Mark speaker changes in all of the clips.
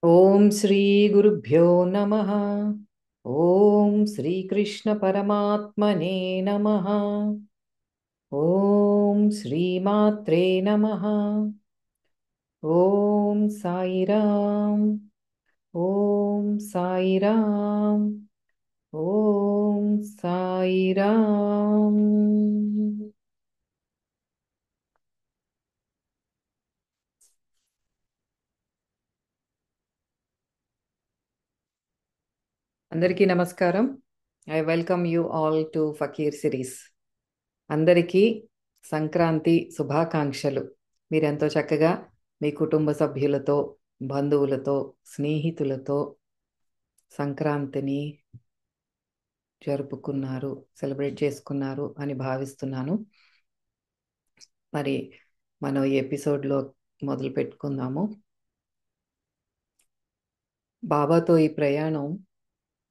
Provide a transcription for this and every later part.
Speaker 1: ఓం శ్రీ గురుభ్యో నమః. ఓం శ్రీకృష్ణ పరమాత్మనే నమః. ఓం శ్రీమాత్రే నమః. ఓం సాయిరామ్. ఓం సాయిరామ్. ఓం సాయిరామ్. అందరికీ నమస్కారం. I welcome you all to fakir series. అందరికీ సంక్రాంతి శుభాకాంక్షలు. మీరెంతో చక్కగా మీ కుటుంబ సభ్యులతో, బంధువులతో, స్నేహితులతో సంక్రాంతిని జరుపుకున్నారు, సెలబ్రేట్ చేసుకున్నారు అని భావిస్తున్నాను. మరి మనం ఈ ఎపిసోడ్లో మొదలు పెట్టుకుందాము. బాబాతో ఈ ప్రయాణం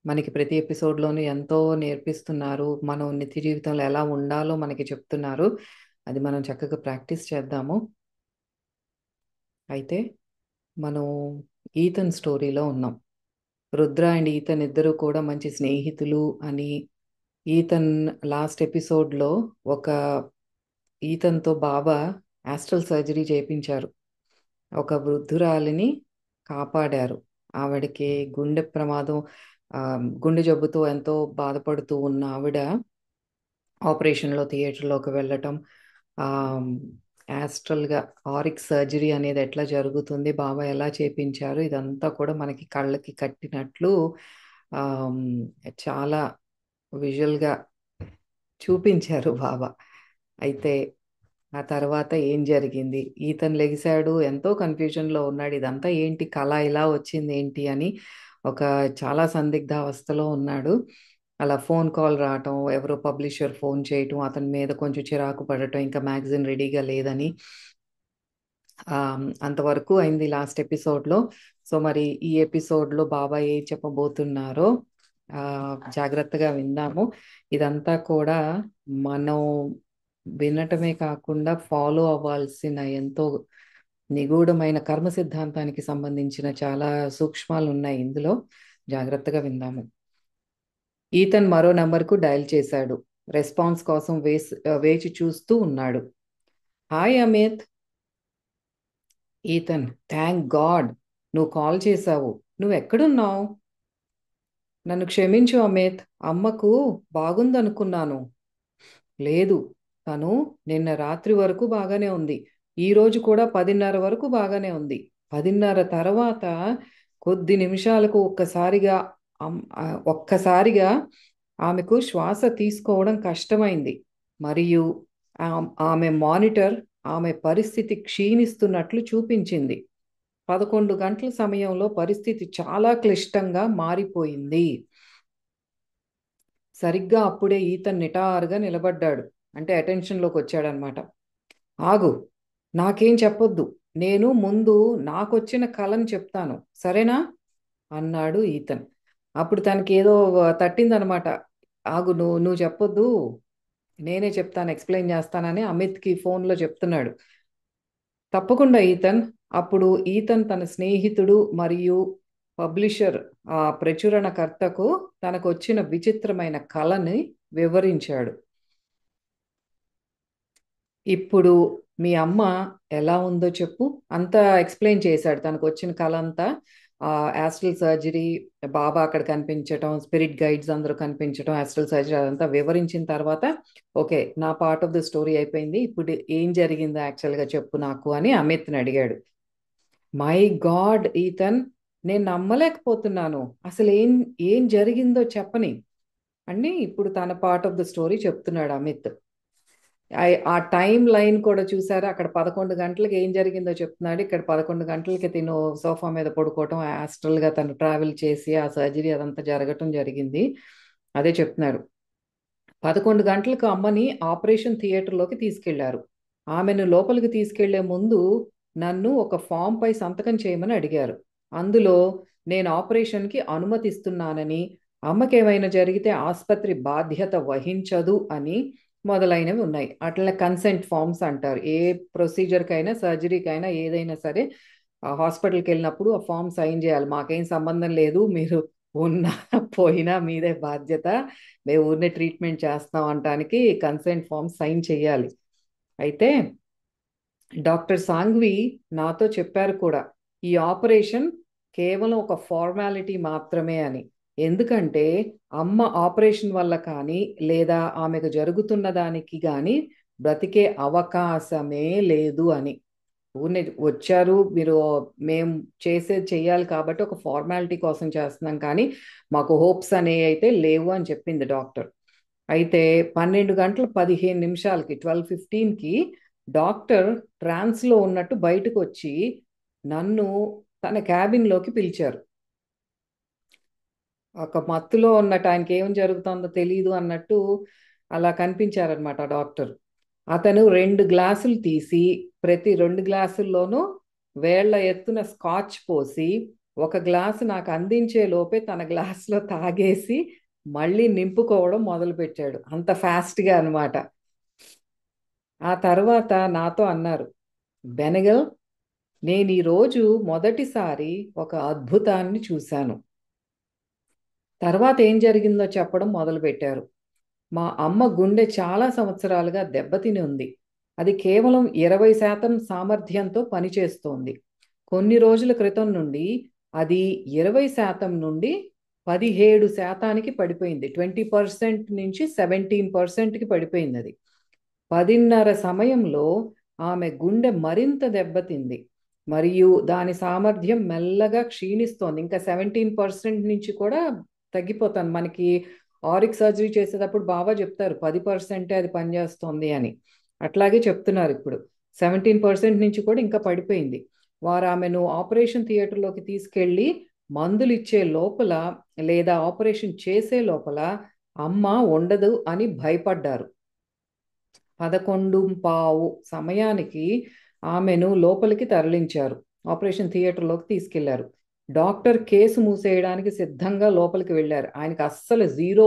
Speaker 1: మనకి ప్రతి ఎపిసోడ్లోనూ ఎంతో నేర్పిస్తున్నారు. మనం నిత్య జీవితంలో ఎలా ఉండాలో మనకి చెప్తున్నారు. అది మనం చక్కగా ప్రాక్టీస్ చేద్దాము. అయితే మనం ఈతన్ స్టోరీలో ఉన్నాం. రుద్ర అండ్ ఈతన్ ఇద్దరు కూడా మంచి స్నేహితులు అని ఈతన్ లాస్ట్ ఎపిసోడ్లో ఈతన్తో బాబా ఆస్ట్రల్ సర్జరీ చేయించారు. ఒక వృద్ధురాలిని కాపాడారు. ఆవిడకి గుండె ప్రమాదం, గుండె జబ్బుతో ఎంతో బాధపడుతూ ఉన్న ఆవిడ ఆపరేషన్లో థియేటర్లోకి వెళ్ళటం, యాస్ట్రల్గా ఆరిక్ సర్జరీ అనేది ఎట్లా జరుగుతుంది, బాబా ఎలా చేపించారు, ఇదంతా కూడా మనకి కళ్ళకి కట్టినట్లు చాలా విజువల్గా చూపించారు బాబా. అయితే ఆ తర్వాత ఏం జరిగింది? ఈతను లెగిశాడు, ఎంతో కన్ఫ్యూజన్లో ఉన్నాడు. ఇదంతా ఏంటి, కళ ఇలా వచ్చింది ఏంటి అని ఒక చాలా సందిగ్ధావస్థలో ఉన్నాడు. అలా ఫోన్ కాల్ రావటం, ఎవరో పబ్లిషర్ ఫోన్ చేయటం, అతని మీద కొంచెం చిరాకు పడటం, ఇంకా మ్యాగజైన్ రెడీగా లేదని. అంతవరకు అయింది లాస్ట్ ఎపిసోడ్లో. సో మరి ఈ ఎపిసోడ్లో బాబా ఏ చెప్పబోతున్నారో జాగ్రత్తగా విందాము. ఇదంతా కూడా మనం వినటమే కాకుండా ఫాలో అవ్వాల్సిన ఎంతో నిగూఢమైన కర్మ సిద్ధాంతానికి సంబంధించిన చాలా సూక్ష్మాలు ఉన్నాయి ఇందులో. జాగ్రత్తగా విందాము. ఈతన్ మరో నంబర్కు డయల్ చేశాడు. రెస్పాన్స్ కోసం వేచి చూస్తూ ఉన్నాడు. Hi Amit. Ethan, thank God నువ్వు కాల్ చేశావు. నువ్వెక్కడున్నావు? నన్ను క్షమించు అమిత్, అమ్మకు బాగుందనుకున్నాను. లేదు, తను నిన్న రాత్రి వరకు బాగానే ఉంది. ఈరోజు కూడా 10:30 వరకు బాగానే ఉంది. 10:30 తర్వాత కొద్ది నిమిషాలకు ఒక్కసారిగా ఆమెకు శ్వాస తీసుకోవడం కష్టమైంది. మరియు ఆమె మానిటర్ ఆమె పరిస్థితి క్షీణిస్తున్నట్లు చూపించింది. 11 గంటల సమయంలో పరిస్థితి చాలా క్లిష్టంగా మారిపోయింది. సరిగ్గా అప్పుడే ఈతన్ నిటారుగా నిలబడ్డాడు. అంటే అటెన్షన్లోకి వచ్చాడనమాట. ఆగు, నాకేం చెప్పొద్దు. నేను ముందు నాకొచ్చిన కళని చెప్తాను, సరేనా అన్నాడు ఈతన్. అప్పుడు తనకి ఏదో తట్టిందనమాట. ఆగు, నువ్వు చెప్పొద్దు, నేనే చెప్తాను, ఎక్స్ప్లెయిన్ చేస్తానని అమిత్కి ఫోన్లో చెప్తున్నాడు. తప్పకుండా ఈతన్. అప్పుడు ఈతన్ తన స్నేహితుడు మరియు పబ్లిషర్ ప్రచురణకర్తకు తనకు వచ్చిన విచిత్రమైన కళని వివరించాడు. ఇప్పుడు మీ అమ్మ ఎలా ఉందో చెప్పు, అంతా ఎక్స్ప్లెయిన్ చేశాడు. తనకు వచ్చిన కళ అంతా, యాస్ట్రల్ సర్జరీ, బాబా అక్కడ కనిపించటం, స్పిరిట్ గైడ్స్ అందరూ కనిపించటం, యాస్ట్రల్ సర్జరీ అదంతా వివరించిన తర్వాత ఓకే, నా పార్ట్ ఆఫ్ ద స్టోరీ అయిపోయింది, ఇప్పుడు ఏం జరిగిందో యాక్చువల్గా చెప్పు నాకు అని అమిత్ని అడిగాడు. మై గాడ్ ఈతన్, నేను నమ్మలేకపోతున్నాను. అసలు ఏం ఏం జరిగిందో చెప్పని అని ఇప్పుడు తన పార్ట్ ఆఫ్ ద స్టోరీ చెప్తున్నాడు అమిత్. ఆ టైం లైన్ కూడా చూసారా, అక్కడ 11 గంటలకు ఏం జరిగిందో చెప్తున్నాడు, ఇక్కడ 11 గంటలకి తిను సోఫా మీద పడుకోవటం, గా తను ట్రావెల్ చేసి ఆ సర్జరీ అదంతా జరగటం జరిగింది. అదే చెప్తున్నాడు. 11 గంటలకు అమ్మని ఆపరేషన్ థియేటర్లోకి తీసుకెళ్లారు. ఆమెను లోపలికి తీసుకెళ్లే ముందు నన్ను ఒక ఫామ్ పై సంతకం చేయమని అడిగారు. అందులో నేను ఆపరేషన్కి అనుమతిస్తున్నానని, అమ్మకేమైనా జరిగితే ఆసుపత్రి బాధ్యత వహించదు అని మొదలైనవి ఉన్నాయి. అట్లా కన్సెంట్ ఫామ్స్ అంటారు. ఏ ప్రొసీజర్కైనా, సర్జరీకైనా, ఏదైనా సరే ఆ హాస్పిటల్కి వెళ్ళినప్పుడు ఆ ఫామ్ సైన్ చేయాలి. మాకేం సంబంధం లేదు, మీరు ఉన్నా పోయినా మీదే బాధ్యత, మేము ఊరినే ట్రీట్మెంట్ చేస్తాం అనటానికి కన్సెంట్ ఫామ్ సైన్ చేయాలి. అయితే డాక్టర్ సాంఘ్వి నాతో చెప్పారు కూడా, ఈ ఆపరేషన్ కేవలం ఒక ఫార్మాలిటీ మాత్రమే అని. ఎందుకంటే అమ్మ ఆపరేషన్ వల్ల కానీ లేదా ఆమెకు జరుగుతున్న దానికి కానీ బ్రతికే అవకాశమే లేదు అని. ఊరినే వచ్చారు మీరు, మేము చేసేది చెయ్యాలి కాబట్టి ఒక ఫార్మాలిటీ కోసం చేస్తున్నాం, కానీ మాకు హోప్స్ అనేవి అయితే లేవు అని చెప్పింది డాక్టర్. అయితే 12 గంటల 15 నిమిషాలకి 12:15కి డాక్టర్ ట్రాన్స్లో ఉన్నట్టు బయటకు వచ్చి నన్ను తన క్యాబిన్లోకి పిలిచారు. ఒక మత్తులో ఉన్నట్టు, ఆయనకి ఏం జరుగుతుందో తెలియదు అన్నట్టు అలా కనిపించారనమాట డాక్టర్. అతను 2 గ్లాసులు తీసి ప్రతి 2 గ్లాసుల్లోనూ వేళ్ల ఎత్తున స్కాచ్ పోసి ఒక గ్లాసు నాకు అందించే లోపే తన గ్లాసులో తాగేసి మళ్ళీ నింపుకోవడం మొదలుపెట్టాడు. అంత ఫాస్ట్గా అనమాట. ఆ తర్వాత నాతో అన్నారు, బెనగల్, నేను ఈరోజు మొదటిసారి ఒక అద్భుతాన్ని చూశాను. తర్వాత ఏం జరిగిందో చెప్పడం మొదలుపెట్టారు. మా అమ్మ గుండె చాలా సంవత్సరాలుగా దెబ్బతిని ఉంది. అది కేవలం 20% సామర్థ్యంతో పనిచేస్తోంది. కొన్ని రోజుల క్రితం నుండి అది 20% నుండి 17%కి పడిపోయింది. 20% నుంచి 17%కి పడిపోయింది అది. 10:30 సమయంలో ఆమె గుండె మరింత దెబ్బతింది మరియు దాని సామర్థ్యం మెల్లగా క్షీణిస్తోంది. ఇంకా 17% నుంచి కూడా తగ్గిపోతుంది. మనకి ఆరిక్ సర్జరీ చేసేటప్పుడు బాబా చెప్తారు 10% అది పనిచేస్తోంది అని. అట్లాగే చెప్తున్నారు ఇప్పుడు. 17% నుంచి కూడా ఇంకా పడిపోయింది. వారు ఆమెను ఆపరేషన్ థియేటర్లోకి తీసుకెళ్ళి మందులు ఇచ్చే లోపల లేదా ఆపరేషన్ చేసే లోపల అమ్మ ఉండదు అని భయపడ్డారు. 11:15 సమయానికి ఆమెను లోపలికి తరలించారు. ఆపరేషన్ థియేటర్లోకి తీసుకెళ్లారు. డాక్టర్ కేసు మూసేయడానికి సిద్ధంగా లోపలికి వెళ్ళారు. ఆయనకు అస్సలు జీరో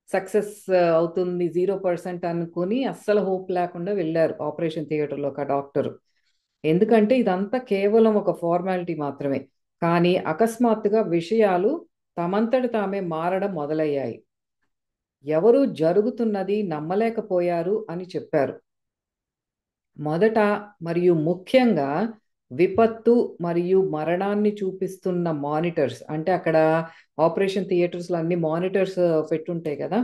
Speaker 1: సక్సెస్ అవుతుంది, 0% అనుకుని అస్సలు హోప్ లేకుండా వెళ్ళారు ఆపరేషన్ థియేటర్లోకి ఆ డాక్టర్. ఎందుకంటే ఇదంతా కేవలం ఒక ఫార్మాలిటీ మాత్రమే. కానీ అకస్మాత్తుగా విషయాలు తమంతట తామే మారడం మొదలయ్యాయి. ఎవరు జరుగుతున్నది నమ్మలేకపోయారు అని చెప్పారు. మొదట మరియు ముఖ్యంగా విపత్తు మరియు మరణాన్ని చూపిస్తున్న మానిటర్స్, అంటే అక్కడ ఆపరేషన్ థియేటర్స్లో అన్ని మానిటర్స్ పెట్టుంటాయి కదా,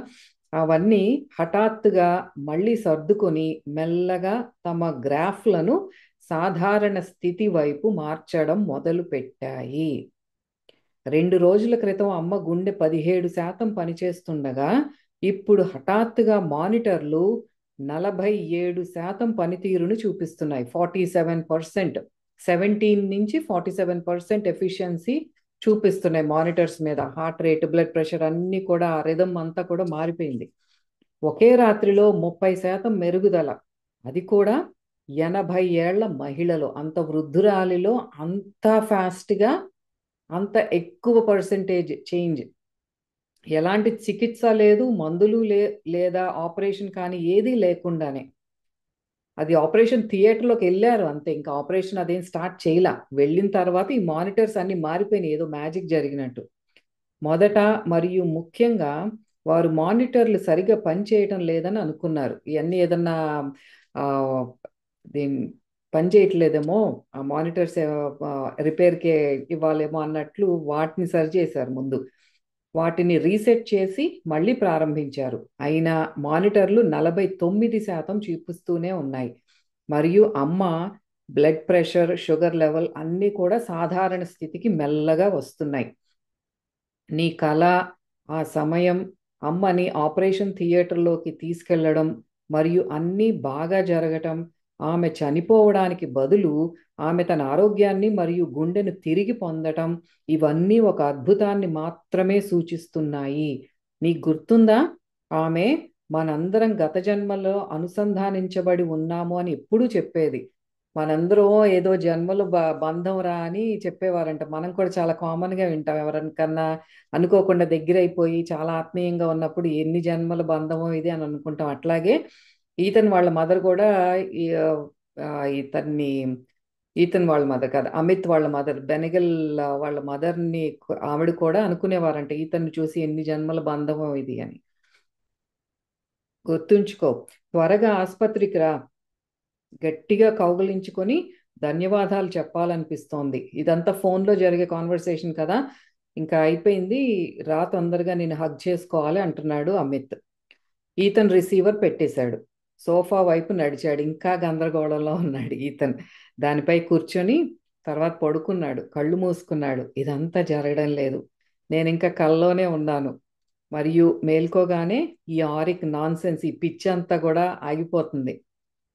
Speaker 1: అవన్నీ హఠాత్తుగా మళ్ళీ సర్దుకొని మెల్లగా తమ గ్రాఫ్లను సాధారణ స్థితి వైపు మార్చడం మొదలు పెట్టాయి. 2 రోజుల క్రితం అమ్మ గుండె 17% పనిచేస్తుండగా ఇప్పుడు హఠాత్తుగా మానిటర్లు 47% పనితీరును చూపిస్తున్నాయి. 47%, 17 నుంచి 47% ఎఫిషియన్సీ చూపిస్తున్నాయి మానిటర్స్ మీద. హార్ట్ రేట్, బ్లడ్ ప్రెషర్ అన్నీ కూడా, రిథమ్ అంతా కూడా మారిపోయింది. ఒకే రాత్రిలో 30% మెరుగుదల, అది కూడా 80 ఏళ్ల మహిళలో, అంత వృద్ధురాలిలో అంత ఫాస్ట్గా అంత ఎక్కువ పర్సెంటేజ్ చేంజ్. ఎలాంటి చికిత్స లేదు, మందులు లేదా ఆపరేషన్ కానీ ఏదీ లేకుండానే. అది ఆపరేషన్ థియేటర్లోకి వెళ్ళారు అంతే, ఇంకా ఆపరేషన్ అదేం స్టార్ట్ చేయలా. వెళ్ళిన తర్వాత ఈ మానిటర్స్ అన్ని మారిపోయినాయి, ఏదో మ్యాజిక్ జరిగినట్టు. మొదట మరియు ముఖ్యంగా వారు మానిటర్లు సరిగా పనిచేయటం లేదని అనుకున్నారు. ఇవన్నీ ఏదన్నా ఆ, దీని పని చేయట్లేదేమో, ఆ మానిటర్స్ రిపేర్కి ఇవ్వాలేమో అన్నట్లు వాటిని సరి చేశారు ముందు. వాటిని రీసెట్ చేసి మళ్ళీ ప్రారంభించారు. అయినా మానిటర్లు 49% చూపిస్తూనే ఉన్నాయి మరియు అమ్మ బ్లడ్ ప్రెషర్, షుగర్ లెవెల్ అన్నీ కూడా సాధారణ స్థితికి మెల్లగా వస్తున్నాయి. నీ కళ, ఆ సమయం, అమ్మని ఆపరేషన్ థియేటర్లోకి తీసుకెళ్లడం మరియు అన్నీ బాగా జరగటం, ఆమె చనిపోవడానికి బదులు ఆమె తన ఆరోగ్యాన్ని మరియు గుండెను తిరిగి పొందటం, ఇవన్నీ ఒక అద్భుతాన్ని మాత్రమే సూచిస్తున్నాయి. నీకు గుర్తుందా, ఆమె మనందరం గత జన్మలో అనుసంధానించబడి ఉన్నాము అని ఎప్పుడూ చెప్పేది. మనందరం ఏదో జన్మలో బంధం రా అని చెప్పేవారంట. మనం కూడా చాలా కామన్గా వింటాం. ఎవరికన్నా అనుకోకుండా దగ్గరైపోయి చాలా ఆత్మీయంగా ఉన్నప్పుడు ఎన్ని జన్మల బంధమో ఇది అని అనుకుంటాం. అట్లాగే ఈతన్ వాళ్ళ మదర్ కూడా ఈ- ఇతన్ని ఈతన్ వాళ్ళ మదర్ కాదు, అమిత్ వాళ్ళ మదర్, బెనగల్ వాళ్ళ మదర్ని. ఆవిడ కూడా అనుకునేవారంట ఈతన్ని చూసి ఎన్ని జన్మల బంధమో ఇది అని. గుర్తుంచుకో, త్వరగా ఆసుపత్రికి రా, గట్టిగా కౌగిలించుకొని ధన్యవాదాలు చెప్పాలనిపిస్తోంది. ఇదంతా ఫోన్లో జరిగే కాన్వర్సేషన్ కదా, ఇంకా అయిపోయింది, రా తొందరగా నేను హగ్ చేసుకోవాలి అంటున్నాడు అమిత్. ఈతన్ రిసీవర్ పెట్టేశాడు, సోఫా వైపు నడిచాడు. ఇంకా గందరగోళంలో ఉన్నాడు ఈతన్. దానిపై కూర్చొని తర్వాత పడుకున్నాడు, కళ్ళు మూసుకున్నాడు. ఇదంతా జరగడం లేదు, నేను ఇంకా కల్లోనే ఉన్నాను. మరియు మేల్కోగానే ఈ ఆరిక్ నాన్సెన్స్, ఈ పిచ్చి అంతా కూడా ఆగిపోతుంది.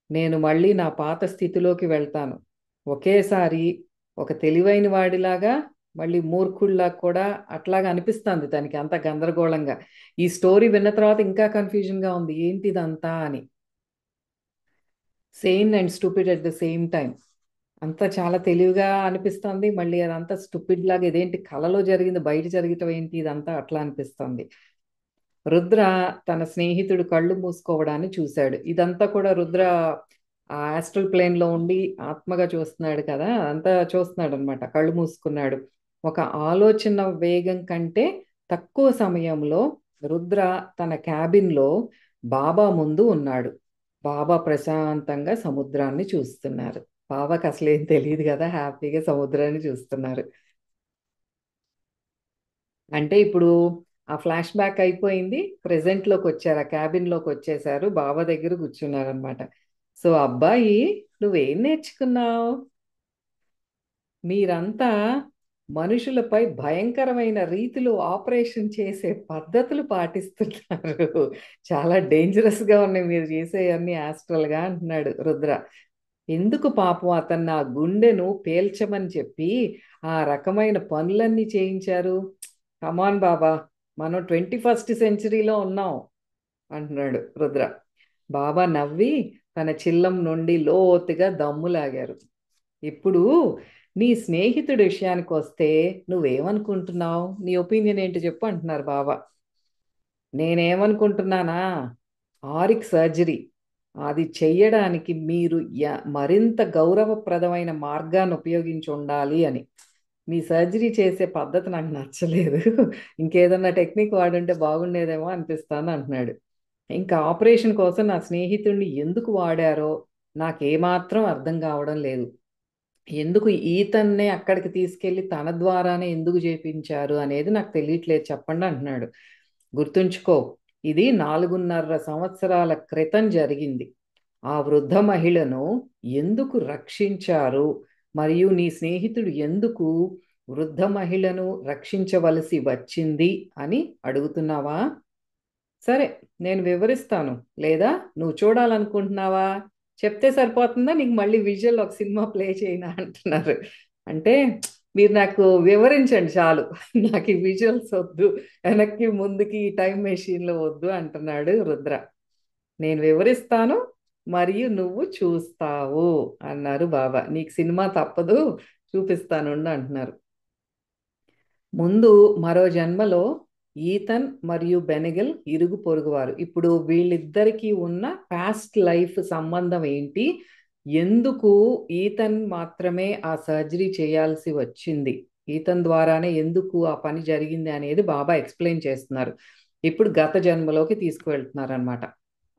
Speaker 1: నేను మళ్ళీ నా పాత స్థితిలోకి వెళ్తాను. ఒకేసారి ఒక తెలివైన వాడిలాగా, మళ్ళీ మూర్ఖుల్లా కూడా అట్లాగా అనిపిస్తుంది తనకి, అంత గందరగోళంగా. ఈ స్టోరీ విన్న తర్వాత ఇంకా కన్ఫ్యూజన్గా ఉంది, ఏంటిదంతా అని. Sen and stupid at the same time. అంతా చాలా తెలివిగా అనిపిస్తుంది, మళ్ళీ అదంతా స్టూపిడ్ లాగా, ఇదేంటి కలలో జరిగింది బయట జరగటం ఏంటి, ఇదంతా అట్లా అనిపిస్తుంది. రుద్ర తన స్నేహితుడు కళ్ళు మూసుకోవడాన్ని చూశాడు. ఇదంతా కూడా రుద్ర ఆ ఆస్ట్రల్ ప్లేన్లో ఉండి ఆత్మగా చూస్తున్నాడు కదా, అంతా చూస్తున్నాడు అనమాట. కళ్ళు మూసుకున్నాడు. ఒక ఆలోచన వేగం కంటే తక్కువ సమయంలో రుద్ర తన క్యాబిన్లో బాబా ముందు ఉన్నాడు. బాబా ప్రశాంతంగా సముద్రాన్ని చూస్తున్నారు. బాబాకి అసలు ఏం తెలియదు కదా, హ్యాపీగా సముద్రాన్ని చూస్తున్నారు. అంటే ఇప్పుడు ఆ ఫ్లాష్ బ్యాక్ అయిపోయింది, ప్రెజెంట్లోకి వచ్చారు, ఆ క్యాబిన్లోకి వచ్చేసారు, బాబా దగ్గర కూర్చున్నారు అనమాట. సో అబ్బాయి, నువ్వేం నేర్చుకున్నావు? మీరంతా మనుషులపై భయంకరమైన రీతిలో ఆపరేషన్ చేసే పద్ధతులు పాటిస్తున్నారు. చాలా డేంజరస్గా ఉన్నాయి మీరు చేసేవన్నీ ఆస్ట్రల్గా అంటున్నాడు రుద్ర. ఎందుకు పాపం అతన్ని ఆ గుండెను పేల్చమని చెప్పి ఆ రకమైన పనులన్నీ చేయించారు? కమాన్ బాబా, మనం 21st సెంచరీలో ఉన్నాం అంటున్నాడు రుద్ర. బాబా నవ్వి తన చిల్లం నుండి లోతుగా దమ్ములాగారు. ఇప్పుడు నీ స్నేహితుడి విషయానికి వస్తే నువ్వేమనుకుంటున్నావు? నీ ఒపీనియన్ ఏంటి చెప్పు అంటున్నారు బాబా. నేనేమనుకుంటున్నానా, ఆరిక్ సర్జరీ అది చెయ్యడానికి మీరు మరింత గౌరవప్రదమైన మార్గాన్ని ఉపయోగించి ఉండాలి అని. మీ సర్జరీ చేసే పద్ధతి నాకు నచ్చలేదు, ఇంకేదన్నా టెక్నిక్ వాడుంటే బాగుండేదేమో అనిపిస్తాను అంటున్నాడు. ఇంకా ఆపరేషన్ కోసం నా స్నేహితుడిని ఎందుకు వాడారో నాకేమాత్రం అర్థం కావడం లేదు. ఎందుకు ఈతన్నే అక్కడికి తీసుకెళ్ళి తన ద్వారానే ఎందుకు చేపించారు అనేది నాకు తెలియట్లేదు, చెప్పండి అంటున్నాడు. గుర్తుంచుకో, ఇది 4.5 సంవత్సరాల క్రితం జరిగింది. ఆ వృద్ధ మహిళను ఎందుకు రక్షించారు, మరియు నీ స్నేహితుడు ఎందుకు వృద్ధ మహిళను రక్షించవలసి వచ్చింది అని అడుగుతున్నావా? సరే, నేను వివరిస్తాను. లేదా నువ్వు చూడాలనుకుంటున్నావా? చెప్తే సరిపోతుందా, నీకు మళ్ళీ విజువల్ ఒక సినిమా ప్లే చేయనా అంటున్నారు. అంటే మీరు నాకు వివరించండి చాలు, నాకు ఈ విజువల్స్ వద్దు, వెనక్కి ముందుకి ఈ టైం మెషిన్లో వద్దు అంటున్నాడు రుద్ర. నేను వివరిస్తాను మరియు నువ్వు చూస్తావు అన్నారు బాబా. నీకు సినిమా తప్పదు, చూపిస్తాను అంటున్నారు. ముందు మరో జన్మలో ఈతన్ మరియు బెనగల్ ఇరుగు పొరుగువారు. ఇప్పుడు వీళ్ళిద్దరికీ ఉన్న పాస్ట్ లైఫ్ సంబంధం ఏంటి, ఎందుకు ఈతన్ మాత్రమే ఆ సర్జరీ చేయాల్సి వచ్చింది, ఈతన్ ద్వారానే ఎందుకు ఆ పని జరిగింది అనేది బాబా ఎక్స్ప్లెయిన్ చేస్తున్నారు. ఇప్పుడు గత జన్మలోకి తీసుకువెళ్తున్నారు అనమాట.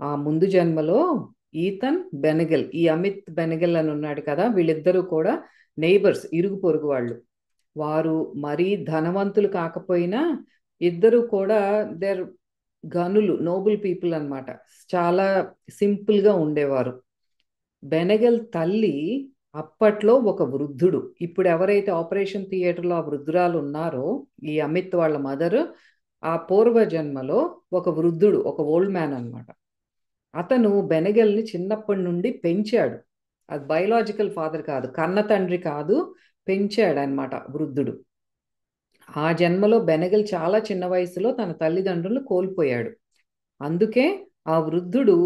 Speaker 1: ఆ ముందు జన్మలో ఈతన్ బెనగల్, ఈ అమిత్ బెనగల్ అని ఉన్నాడు కదా, వీళ్ళిద్దరూ కూడా నైబర్స్, ఇరుగు పొరుగు వాళ్ళు. వారు మరీ ధనవంతులు కాకపోయినా ఇద్దరు కూడా దేర్ గనులు, నోబుల్ పీపుల్ అన్నమాట. చాలా సింపుల్గా ఉండేవారు. బెనగల్ తల్లి అప్పట్లో ఒక వృద్ధుడు. ఇప్పుడు ఎవరైతే ఆపరేషన్ థియేటర్లో ఆ వృద్ధురాలు ఉన్నారో, ఈ అమిత్ వాళ్ళ మదర్, ఆ పూర్వ జన్మలో ఒక వృద్ధుడు, ఒక ఓల్డ్ మ్యాన్ అన్నమాట. అతను బెనగల్ని చిన్నప్పటి నుండి పెంచాడు. అది బయలాజికల్ ఫాదర్ కాదు, కన్న తండ్రి కాదు, పెంచాడు అనమాట వృద్ధుడు. ఆ జన్మలో బెనగల్ చాలా చిన్న వయసులో తన తల్లిదండ్రులు కోల్పోయాడు. అందుకే ఆ వృద్ధుడు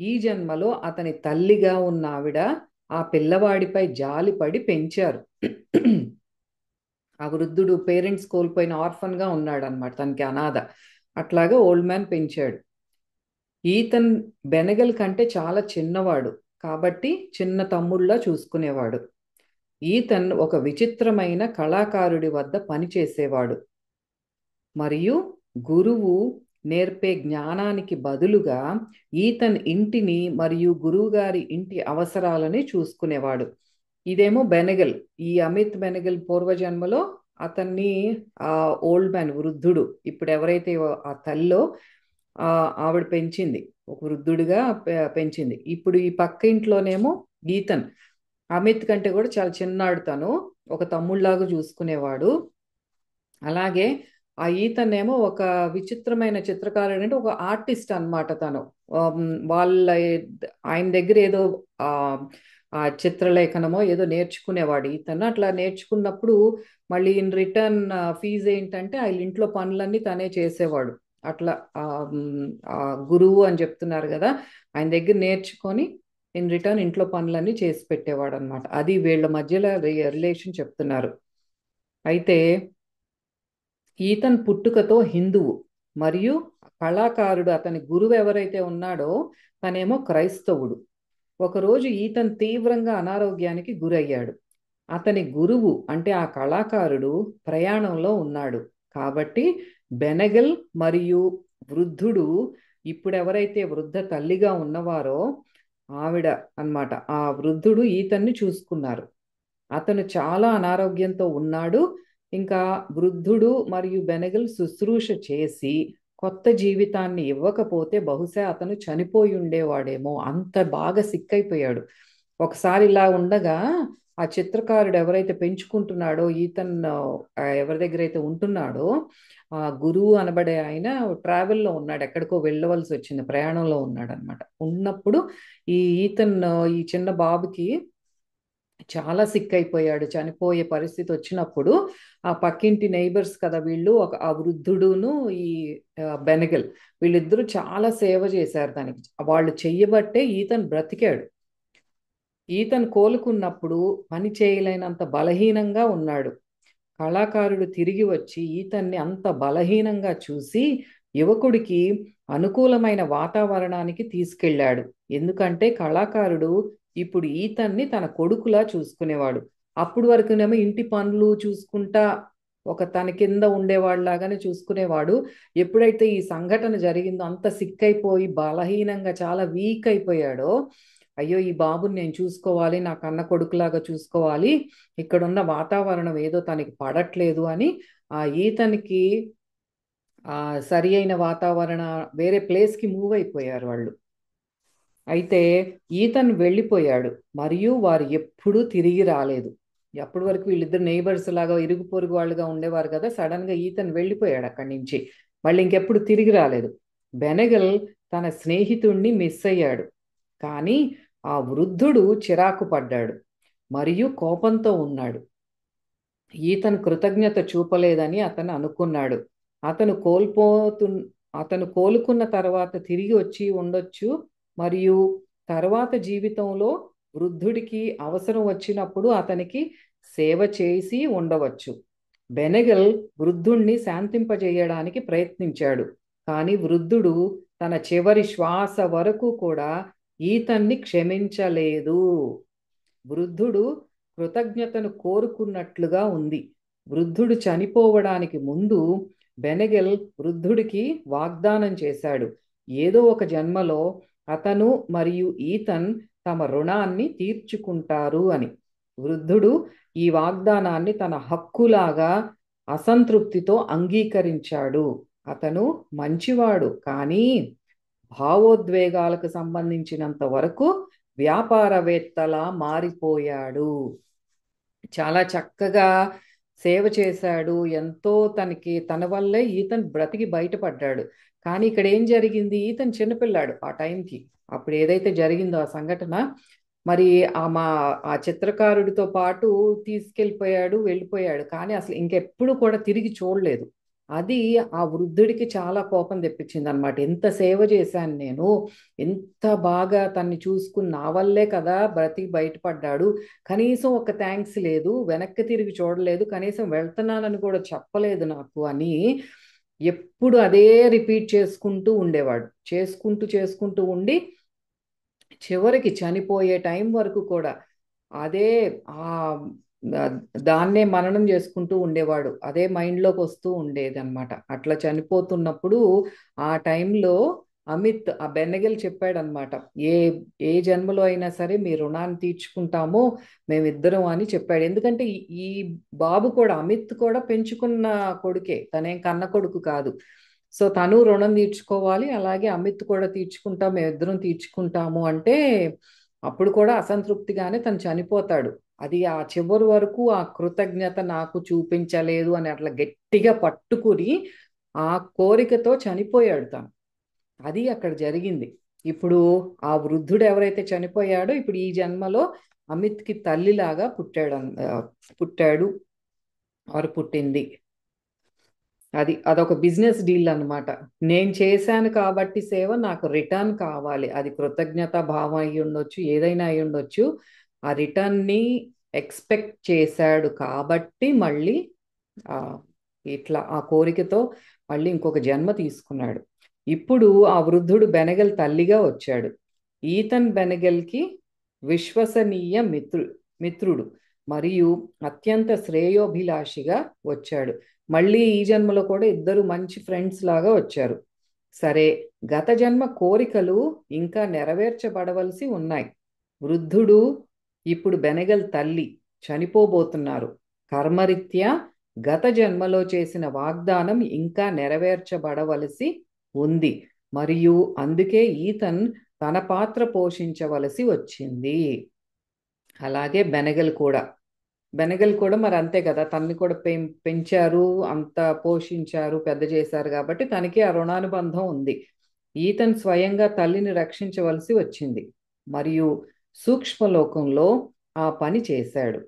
Speaker 1: ఈ జన్మలో అతని తల్లిగా ఉన్న ఆవిడ ఆ పిల్లవాడిపై జాలిపడి పెంచారు. ఆ వృద్ధుడు పేరెంట్స్ కోల్పోయిన ఆర్ఫన్గా ఉన్నాడు అనమాట, తనకి అనాథ. అట్లాగా ఓల్డ్ మ్యాన్ పెంచాడు. ఈతన్ బెనగల్ కంటే చాలా చిన్నవాడు కాబట్టి చిన్న తమ్ముళ్ళ చూసుకునేవాడు. ఈతన్ ఒక విచిత్రమైన కళాకారుడి వద్ద పనిచేసేవాడు మరియు గురువు నేర్పే జ్ఞానానికి బదులుగా ఈతన్ ఇంటిని మరియు గురువుగారి ఇంటి అవసరాలని చూసుకునేవాడు. ఇదేమో బెనగల్. ఈ అమిత్ బెనగల్ పూర్వజన్మలో అతన్ని ఆ ఓల్డ్ మ్యాన్ వృద్ధుడు ఇప్పుడు ఎవరైతే ఆ తల్లో ఆవిడ పెంచింది, ఒక వృద్ధుడిగా పెంచింది. ఇప్పుడు ఈ పక్క ఇంట్లోనేమో ఈతన్ అమిత్ కంటే కూడా చాలా చిన్నాడు, తను ఒక తమ్ముళ్లాగా చూసుకునేవాడు. అలాగే ఆ ఈతనేమో ఒక విచిత్రమైన చిత్రకారుడు, అంటే ఒక ఆర్టిస్ట్ అన్నమాట తను. వాళ్ళ ఆయన దగ్గర ఏదో ఆ ఆ చిత్రలేఖనమో ఏదో నేర్చుకునేవాడు ఈతను. అట్లా నేర్చుకున్నప్పుడు మళ్ళీ ఇన్ రిటర్న్ ఫీజు ఏంటంటే ఆ ఇంట్లో పనులన్నీ తనే చేసేవాడు. అట్లా ఆ ఆ గురువు అని చెప్తున్నారు కదా, ఆయన దగ్గర నేర్చుకొని ఇన్ రిటర్న్ ఇంట్లో పనులన్నీ చేసి పెట్టేవాడు అనమాట. అది వీళ్ళ మధ్యలో రిలేషన్ చెప్తున్నారు. అయితే ఈతన్ పుట్టుకతో హిందువు మరియు కళాకారుడు, అతని గురువు ఎవరైతే ఉన్నాడో తనేమో క్రైస్తవుడు. ఒకరోజు ఈతన్ తీవ్రంగా అనారోగ్యానికి గురయ్యాడు. అతని గురువు అంటే ఆ కళాకారుడు ప్రయాణంలో ఉన్నాడు. కాబట్టి బెనగల్ మరియు వృద్ధుడు, ఇప్పుడు ఎవరైతే వృద్ధ తల్లిగా ఉన్నవారో ఆవిడ అన్నమాట, ఆ వృద్ధుడు ఈతన్ని చూసుకున్నారు. అతను చాలా అనారోగ్యంతో ఉన్నాడు. ఇంకా వృద్ధుడు మరియు బెనగల్ శుశ్రూష చేసి కొత్త జీవితాన్ని ఇవ్వకపోతే బహుశా అతను చనిపోయి ఉండేవాడేమో, అంత బాగా సిక్కైపోయాడు. ఒకసారి ఇలా ఉండగా ఆ చిత్రకారుడు ఎవరైతే పెంచుకుంటున్నాడో ఈతన్ ఎవరి దగ్గర అయితే ఉంటున్నాడో ఆ గురువు అనబడే ఆయన ట్రావెల్లో ఉన్నాడు, ఎక్కడికో వెళ్ళవలసి వచ్చింది, ప్రయాణంలో ఉన్నాడు అనమాట. ఉన్నప్పుడు ఈ ఈతన్ ఈ చిన్న బాబుకి చాలా సిక్ అయిపోయాడు, చనిపోయే పరిస్థితి వచ్చినప్పుడు ఆ పక్కింటి నైబర్స్ కదా వీళ్ళు, ఒక ఆ వృద్ధుడును ఈ బెనగల్ వీళ్ళిద్దరూ చాలా సేవ చేశారు దానికి. వాళ్ళు చెయ్యబట్టే ఈతన్ బ్రతికాడు. ఈతన్ కోలుకున్నప్పుడు పని చేయలేనంత బలహీనంగా ఉన్నాడు. కళాకారుడు తిరిగి వచ్చి ఈతన్ని అంత బలహీనంగా చూసి యువకుడికి అనుకూలమైన వాతావరణానికి తీసుకెళ్ళాడు. ఎందుకంటే కళాకారుడు ఇప్పుడు ఈతన్ని తన కొడుకులా చూసుకునేవాడు. అప్పుడు వరకునేమో ఇంటి పనులు చూసుకుంటా ఒక తన కింద ఉండేవాళ్ళలాగానే చూసుకునేవాడు. ఎప్పుడైతే ఈ సంఘటన జరిగిందో అంత సిక్ అయిపోయి బలహీనంగా చాలా వీక్ అయిపోయాడో, అయ్యో ఈ బాబుని నేను చూసుకోవాలి, నా కన్న కొడుకులాగా చూసుకోవాలి, ఇక్కడున్న వాతావరణం ఏదో తనకి పడట్లేదు అని ఆ ఈతనికి ఆ సరి అయిన వాతావరణ వేరే ప్లేస్కి మూవ్ అయిపోయారు వాళ్ళు. అయితే ఈతన్ వెళ్ళిపోయాడు మరియు వారు ఎప్పుడూ తిరిగి రాలేదు. అప్పటి వరకు వీళ్ళిద్దరు నైబర్స్ లాగా ఇరుగు పొరుగు వాళ్ళుగా ఉండేవారు కదా, సడన్ గా ఈతన్ వెళ్ళిపోయాడు అక్కడి నుంచి. మళ్ళీ ఇంకెప్పుడు తిరిగి రాలేదు. బెనగల్ తన స్నేహితుణ్ణి మిస్ అయ్యాడు. కానీ ఆ వృద్ధుడు చిరాకు పడ్డాడు మరియు కోపంతో ఉన్నాడు. ఈతను కృతజ్ఞత చూపలేదని అతను అనుకున్నాడు. అతను కోల్పోతు అతను కోలుకున్న తర్వాత తిరిగి వచ్చి ఉండొచ్చు మరియు తర్వాత జీవితంలో వృద్ధుడికి అవసరం వచ్చినప్పుడు అతనికి సేవ చేసి ఉండవచ్చు. బెనగల్ వృద్ధుణ్ణి శాంతింపజేయడానికి ప్రయత్నించాడు, కానీ వృద్ధుడు తన చివరి శ్వాస వరకు కూడా ఈతన్ని క్షమించలేదు. వృద్ధుడు కృతజ్ఞతను కోరుకున్నట్లుగా ఉంది. వృద్ధుడు చనిపోవడానికి ముందు బెనగెల్ వృద్ధుడికి వాగ్దానం చేశాడు, ఏదో ఒక జన్మలో అతను మరియు ఈతన్ తమ రుణాన్ని తీర్చుకుంటారు అని. వృద్ధుడు ఈ వాగ్దానాన్ని తన హక్కులాగా అసంతృప్తితో అంగీకరించాడు. అతను మంచివాడు, కానీ భావోద్వేగాలకు సంబంధించినంత వరకు వ్యాపారవేత్తలా మారిపోయాడు. చాలా చక్కగా సేవ చేశాడు, ఎంతో తనకి తన వల్లే ఈతన్ బ్రతికి బయటపడ్డాడు. కానీ ఇక్కడ ఏం జరిగింది, ఈతన్ చిన్నపిల్లాడు ఆ టైంకి, అప్పుడు ఏదైతే జరిగిందో ఆ సంఘటన, మరి ఆ చిత్రకారుడితో పాటు తీసుకెళ్ళిపోయాడు, వెళ్ళిపోయాడు, కానీ అసలు ఇంకెప్పుడు కూడా తిరిగి చూడలేదు. అది ఆ వృద్ధుడికి చాలా కోపం తెప్పించింది అనమాట. ఎంత సేవ చేశాను నేను, ఎంత బాగా తన్ని చూసుకుని, నా వల్లే కదా బ్రతికి బయటపడ్డాడు, కనీసం ఒక థ్యాంక్స్ లేదు, వెనక్కి తిరిగి చూడలేదు, కనీసం వెళ్తున్నానని కూడా చెప్పలేదు నాకు అని ఎప్పుడు అదే రిపీట్ చేసుకుంటూ ఉండేవాడు. చేసుకుంటూ చేసుకుంటూ ఉండి చివరికి చనిపోయే టైం వరకు కూడా అదే ఆ దా- దాన్నే మననం చేసుకుంటూ ఉండేవాడు. అదే మైండ్లోకి వస్తూ ఉండేది అనమాట. అట్లా చనిపోతున్నప్పుడు ఆ టైంలో అమిత్ ఆ బెన్నెగల్ చెప్పాడనమాట, ఏ ఏ జన్మలో అయినా సరే మీ రుణాన్ని తీర్చుకుంటామో మేమిద్దరం అని చెప్పాడు. ఎందుకంటే ఈ బాబు కూడా, అమిత్ కూడా పెంచుకున్న కొడుకే, తనేం కన్న కొడుకు కాదు. సో తను రుణం తీర్చుకోవాలి, అలాగే అమిత్ కూడా తీర్చుకుంటాం, మేమిద్దరం తీర్చుకుంటాము అంటే అప్పుడు కూడా అసంతృప్తిగానే తను చనిపోతాడు. అది ఆ చివరి వరకు ఆ కృతజ్ఞత నాకు చూపించలేదు అని అట్లా గట్టిగా పట్టుకుని ఆ కోరికతో చనిపోయాడు తను. అది అక్కడ జరిగింది. ఇప్పుడు ఆ వృద్ధుడు ఎవరైతే చనిపోయాడో ఇప్పుడు ఈ జన్మలో అమిత్కి తల్లిలాగా పుట్టాడు వారు పుట్టింది. అదొక బిజినెస్ డీల్ అన్నమాట. నేను చేశాను కాబట్టి సేవ నాకు రిటర్న్ కావాలి. అది కృతజ్ఞత భావం అయి ఉండొచ్చు, ఏదైనా అయి ఉండొచ్చు. ఆ రిటర్న్ని ఎక్స్పెక్ట్ చేశాడు కాబట్టి మళ్ళీ ఆ, ఇట్లా ఆ కోరికతో మళ్ళీ ఇంకొక జన్మ తీసుకున్నాడు. ఇప్పుడు ఆ వృద్ధుడు బెనగల్ తల్లిగా వచ్చాడు. ఈతన్ బెనగల్కి విశ్వసనీయ మిత్రుడు మరియు అత్యంత శ్రేయోభిలాషిగా వచ్చాడు. మళ్ళీ ఈ జన్మలో కూడా ఇద్దరు మంచి ఫ్రెండ్స్ లాగా వచ్చారు. సరే, గత జన్మ కోరికలు ఇంకా నెరవేర్చబడవలసి ఉన్నాయి. వృద్ధుడు ఇప్పుడు బెనగల్ తల్లి చనిపోబోతున్నారు. కర్మరీత్యా గత జన్మలో చేసిన వాగ్దానం ఇంకా నెరవేర్చబడవలసి ఉంది. మరియు అందుకే ఈతన్ తన పాత్ర పోషించవలసి వచ్చింది. అలాగే బెనగల్ కూడా మరి అంతే కదా, తనని కూడా పెంచారు, అంత పోషించారు, పెద్ద చేశారు కాబట్టి తనకి ఆ రుణానుబంధం ఉంది. ఈతన్ స్వయంగా తల్లిని రక్షించవలసి వచ్చింది మరియు సూక్ష్మలోకంలో ఆ పని చేశాడు.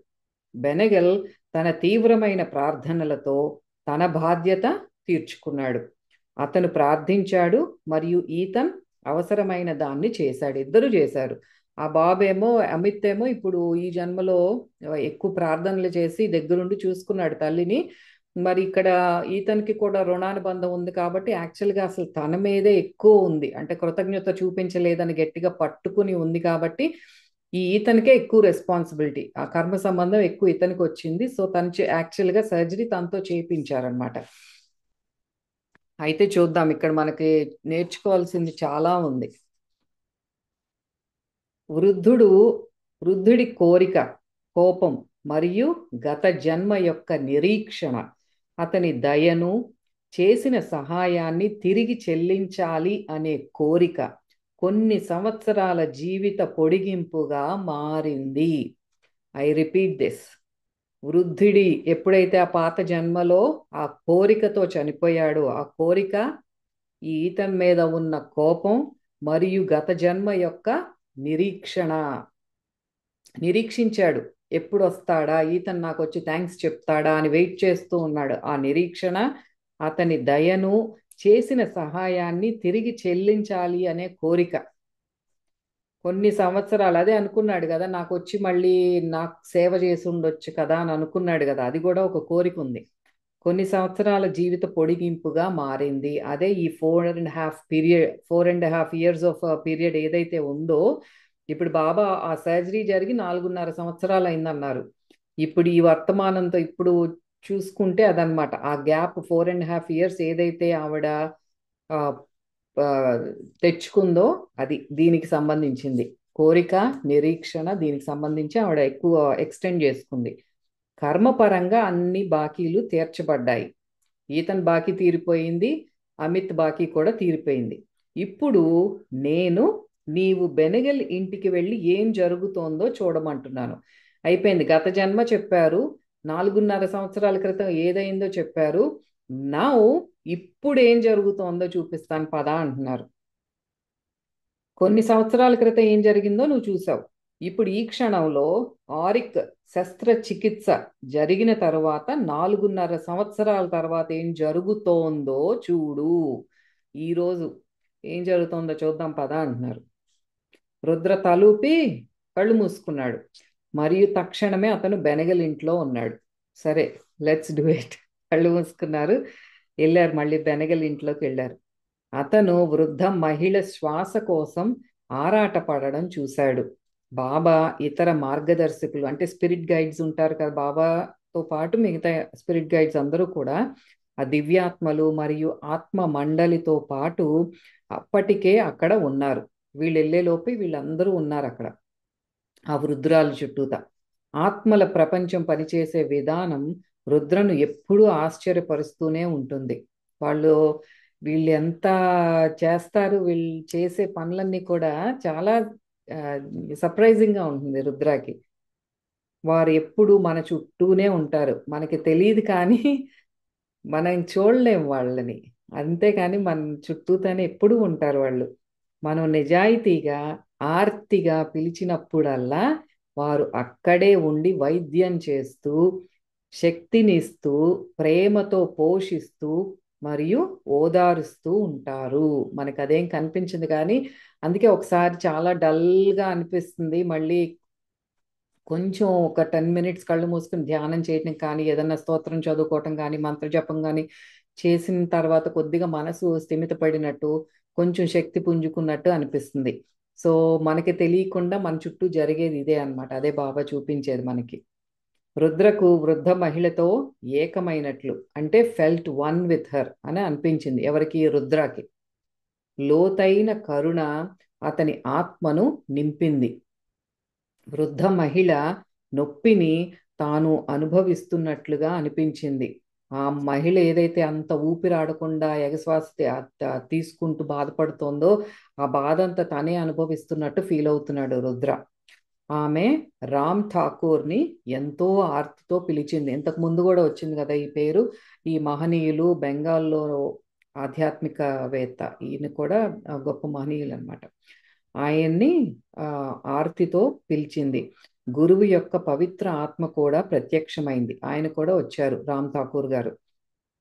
Speaker 1: బెనగల్ తన తీవ్రమైన ప్రార్థనలతో తన బాధ్యత తీర్చుకున్నాడు. అతను ప్రార్థించాడు మరియు ఈతన్ అవసరమైన దాన్ని చేశాడు. ఇద్దరు చేశారు. ఆ బాబేమో, అమిత్ ఏమో ఇప్పుడు ఈ జన్మలో ఎక్కువ ప్రార్థనలు చేసి దగ్గరుండి చూసుకున్నాడు తల్లిని. మరి ఇక్కడ ఈతన్కి కూడా రుణానుబంధం ఉంది కాబట్టి యాక్చువల్గా అసలు తన మీదే ఎక్కువ ఉంది, అంటే కృతజ్ఞత చూపించలేదని గట్టిగా పట్టుకుని ఉంది కాబట్టి ఈ ఈతనికే ఎక్కువ రెస్పాన్సిబిలిటీ, ఆ కర్మ సంబంధం ఎక్కువ ఇతనికి వచ్చింది. సో తను యాక్చువల్గా సర్జరీ తనతో చేయించారనమాట. అయితే చూద్దాం, ఇక్కడ మనకి నేర్చుకోవాల్సింది చాలా ఉంది. వృద్ధుడు వృద్ధుడి కోరిక, కోపం మరియు గత జన్మ యొక్క నిరీక్షణ, అతని దయను, చేసిన సహాయాన్ని తిరిగి చెల్లించాలి అనే కోరిక కొన్ని సంవత్సరాల జీవిత పొడిగింపుగా మారింది. I repeat this. వృద్ధుడి ఎప్పుడైతే ఆ పాత జన్మలో ఆ కోరికతో చనిపోయాడో, ఆ కోరిక ఈ ఈతన్ మీద ఉన్న కోపం మరియు గత జన్మ యొక్క నిరీక్షణ, నిరీక్షించాడు ఎప్పుడు వస్తాడా ఈతన్ నాకు వచ్చి థ్యాంక్స్ చెప్తాడా అని వెయిట్ చేస్తూ ఉన్నాడు. ఆ నిరీక్షణ, అతని దయను, చేసిన సహాయాన్ని తిరిగి చెల్లించాలి అనే కోరిక కొన్ని సంవత్సరాలు అదే అనుకున్నాడు కదా, నాకు వచ్చి మళ్ళీ నాకు సేవ చేసి ఉండొచ్చు కదా అని అనుకున్నాడు కదా, అది కూడా ఒక కోరిక ఉంది. కొన్ని సంవత్సరాల జీవిత పొడిగింపుగా మారింది. అదే ఈ 4.5 years ఆఫ్ పీరియడ్ ఏదైతే ఉందో, ఇప్పుడు బాబా ఆ సర్జరీ జరిగి 4.5 సంవత్సరాలు అయిందన్నారు. ఇప్పుడు ఈ వర్తమానంతో ఇప్పుడు చూసుకుంటే అదనమాట ఆ గ్యాప్. 4.5 years ఏదైతే ఆవిడ ఆ, ఆ, తెచ్చుకుందో అది దీనికి సంబంధించింది. కోరిక, నిరీక్షణ, దీనికి సంబంధించి ఆవిడ ఎక్కువ ఎక్స్టెండ్ చేసుకుంది. కర్మపరంగా అన్ని బాకీలు తీర్చబడ్డాయి. ఈతన్ బాకీ తీరిపోయింది, అమిత్ బాకీ కూడా తీరిపోయింది. ఇప్పుడు నేను నీవు బెనగల్ ఇంటికి వెళ్ళి ఏం జరుగుతోందో చూడమంటున్నాను. అయిపోయింది, గత జన్మ చెప్పారు, 4.5 సంవత్సరాల క్రితం ఏదైందో చెప్పారు. నౌ ఇప్పుడు ఏం జరుగుతోందో చూపిస్తాను పదా అంటున్నారు. కొన్ని సంవత్సరాల క్రితం ఏం జరిగిందో నువ్వు చూసావు. ఇప్పుడు ఈ క్షణంలో ఆరిక్ శస్త్రచికిత్స జరిగిన తర్వాత 4.5 సంవత్సరాల తర్వాత ఏం జరుగుతోందో చూడు. ఈరోజు ఏం జరుగుతోందో చూద్దాం పదా అంటున్నారు. రుద్ర తలూపి కళ్ళు మూసుకున్నాడు మరియు తక్షణమే అతను బెనగల్ ఇంట్లో ఉన్నాడు. సరే, లెట్స్ డూ ఇట్. కళ్ళు మూసుకున్నారు, వెళ్ళారు, మళ్ళీ బెనగల్ ఇంట్లోకి వెళ్ళారు. అతను వృద్ధ మహిళ శ్వాస కోసం ఆరాటపడడం చూశాడు. బాబా ఇతర మార్గదర్శకులు అంటే స్పిరిట్ గైడ్స్ ఉంటారు కదా, బాబాతో పాటు మిగతా స్పిరిట్ గైడ్స్ అందరూ కూడా ఆ దివ్యాత్మలు మరియు ఆత్మ మండలితో పాటు అప్పటికే అక్కడ ఉన్నారు. వీళ్ళు వెళ్ళేలోపు వీళ్ళందరూ ఉన్నారు అక్కడ ఆ వృద్ధురాలు చుట్టూత. ఆత్మల ప్రపంచం పనిచేసే విధానం రుద్రను ఎప్పుడూ ఆశ్చర్యపరుస్తూనే ఉంటుంది. వాళ్ళు వీళ్ళు ఎంత చేస్తారు, వీళ్ళు చేసే పనులన్నీ కూడా చాలా సర్ప్రైజింగ్గా ఉంటుంది రుద్రాకి. వారు ఎప్పుడు మన చుట్టూనే ఉంటారు, మనకి తెలియదు కానీ మనం చూడలేం వాళ్ళని. అంతేకాని మన చుట్టూతానే ఎప్పుడూ ఉంటారు వాళ్ళు. మనం నిజాయితీగా ఆర్తిగా పిలిచినప్పుడల్లా వారు అక్కడే ఉండి వైద్యం చేస్తూ శక్తినిస్తూ ప్రేమతో పోషిస్తూ మరియు ఓదారుస్తూ ఉంటారు. మనకు అదేం కనిపించింది కానీ అందుకే ఒకసారి చాలా డల్గా అనిపిస్తుంది. మళ్ళీ కొంచెం ఒక 10 మినిట్స్ కళ్ళు మూసుకుని ధ్యానం చేయటం కానీ ఏదన్నా స్తోత్రం చదువుకోవటం కానీ మంత్రజపం కానీ చేసిన తర్వాత కొద్దిగా మనసు స్థిమితపడినట్టు కొంచెం శక్తి పుంజుకున్నట్టు అనిపిస్తుంది. సో మనకి తెలియకుండా మన చుట్టూ జరిగేది ఇదే అన్నమాట. అదే బాబా చూపించేది మనకి. రుద్రకు వృద్ధ మహిళతో ఏకమైనట్లు అంటే ఫెల్ట్ వన్ విత్ హర్ అని అనిపించింది. ఎవరికి? రుద్రాకి. లోతైన కరుణ అతని ఆత్మను నింపింది. వృద్ధ మహిళ నొప్పిని తాను అనుభవిస్తున్నట్లుగా అనిపించింది. ఆ మహిళ ఏదైతే అంత ఊపిరాడకుండా ఎగశ్వాస తీసుకుంటూ బాధపడుతోందో ఆ బాధ అంతా తనే అనుభవిస్తున్నట్టు ఫీల్ అవుతున్నాడు రుద్ర. ఆమె రామ్ ఠాకూర్ని ఎంతో ఆర్తితో పిలిచింది. ఇంతకు ముందు కూడా వచ్చింది కదా ఈ పేరు. ఈ మహనీయులు బెంగాల్లో ఆధ్యాత్మికవేత్త, ఈయన కూడా గొప్ప మహనీయులు అనమాట. ఆయన్ని ఆర్తితో పిలిచింది. గురువు యొక్క పవిత్ర ఆత్మ కూడా ప్రత్యక్షమైంది. ఆయన కూడా వచ్చారు, రామ్ ఠాకూర్ గారు.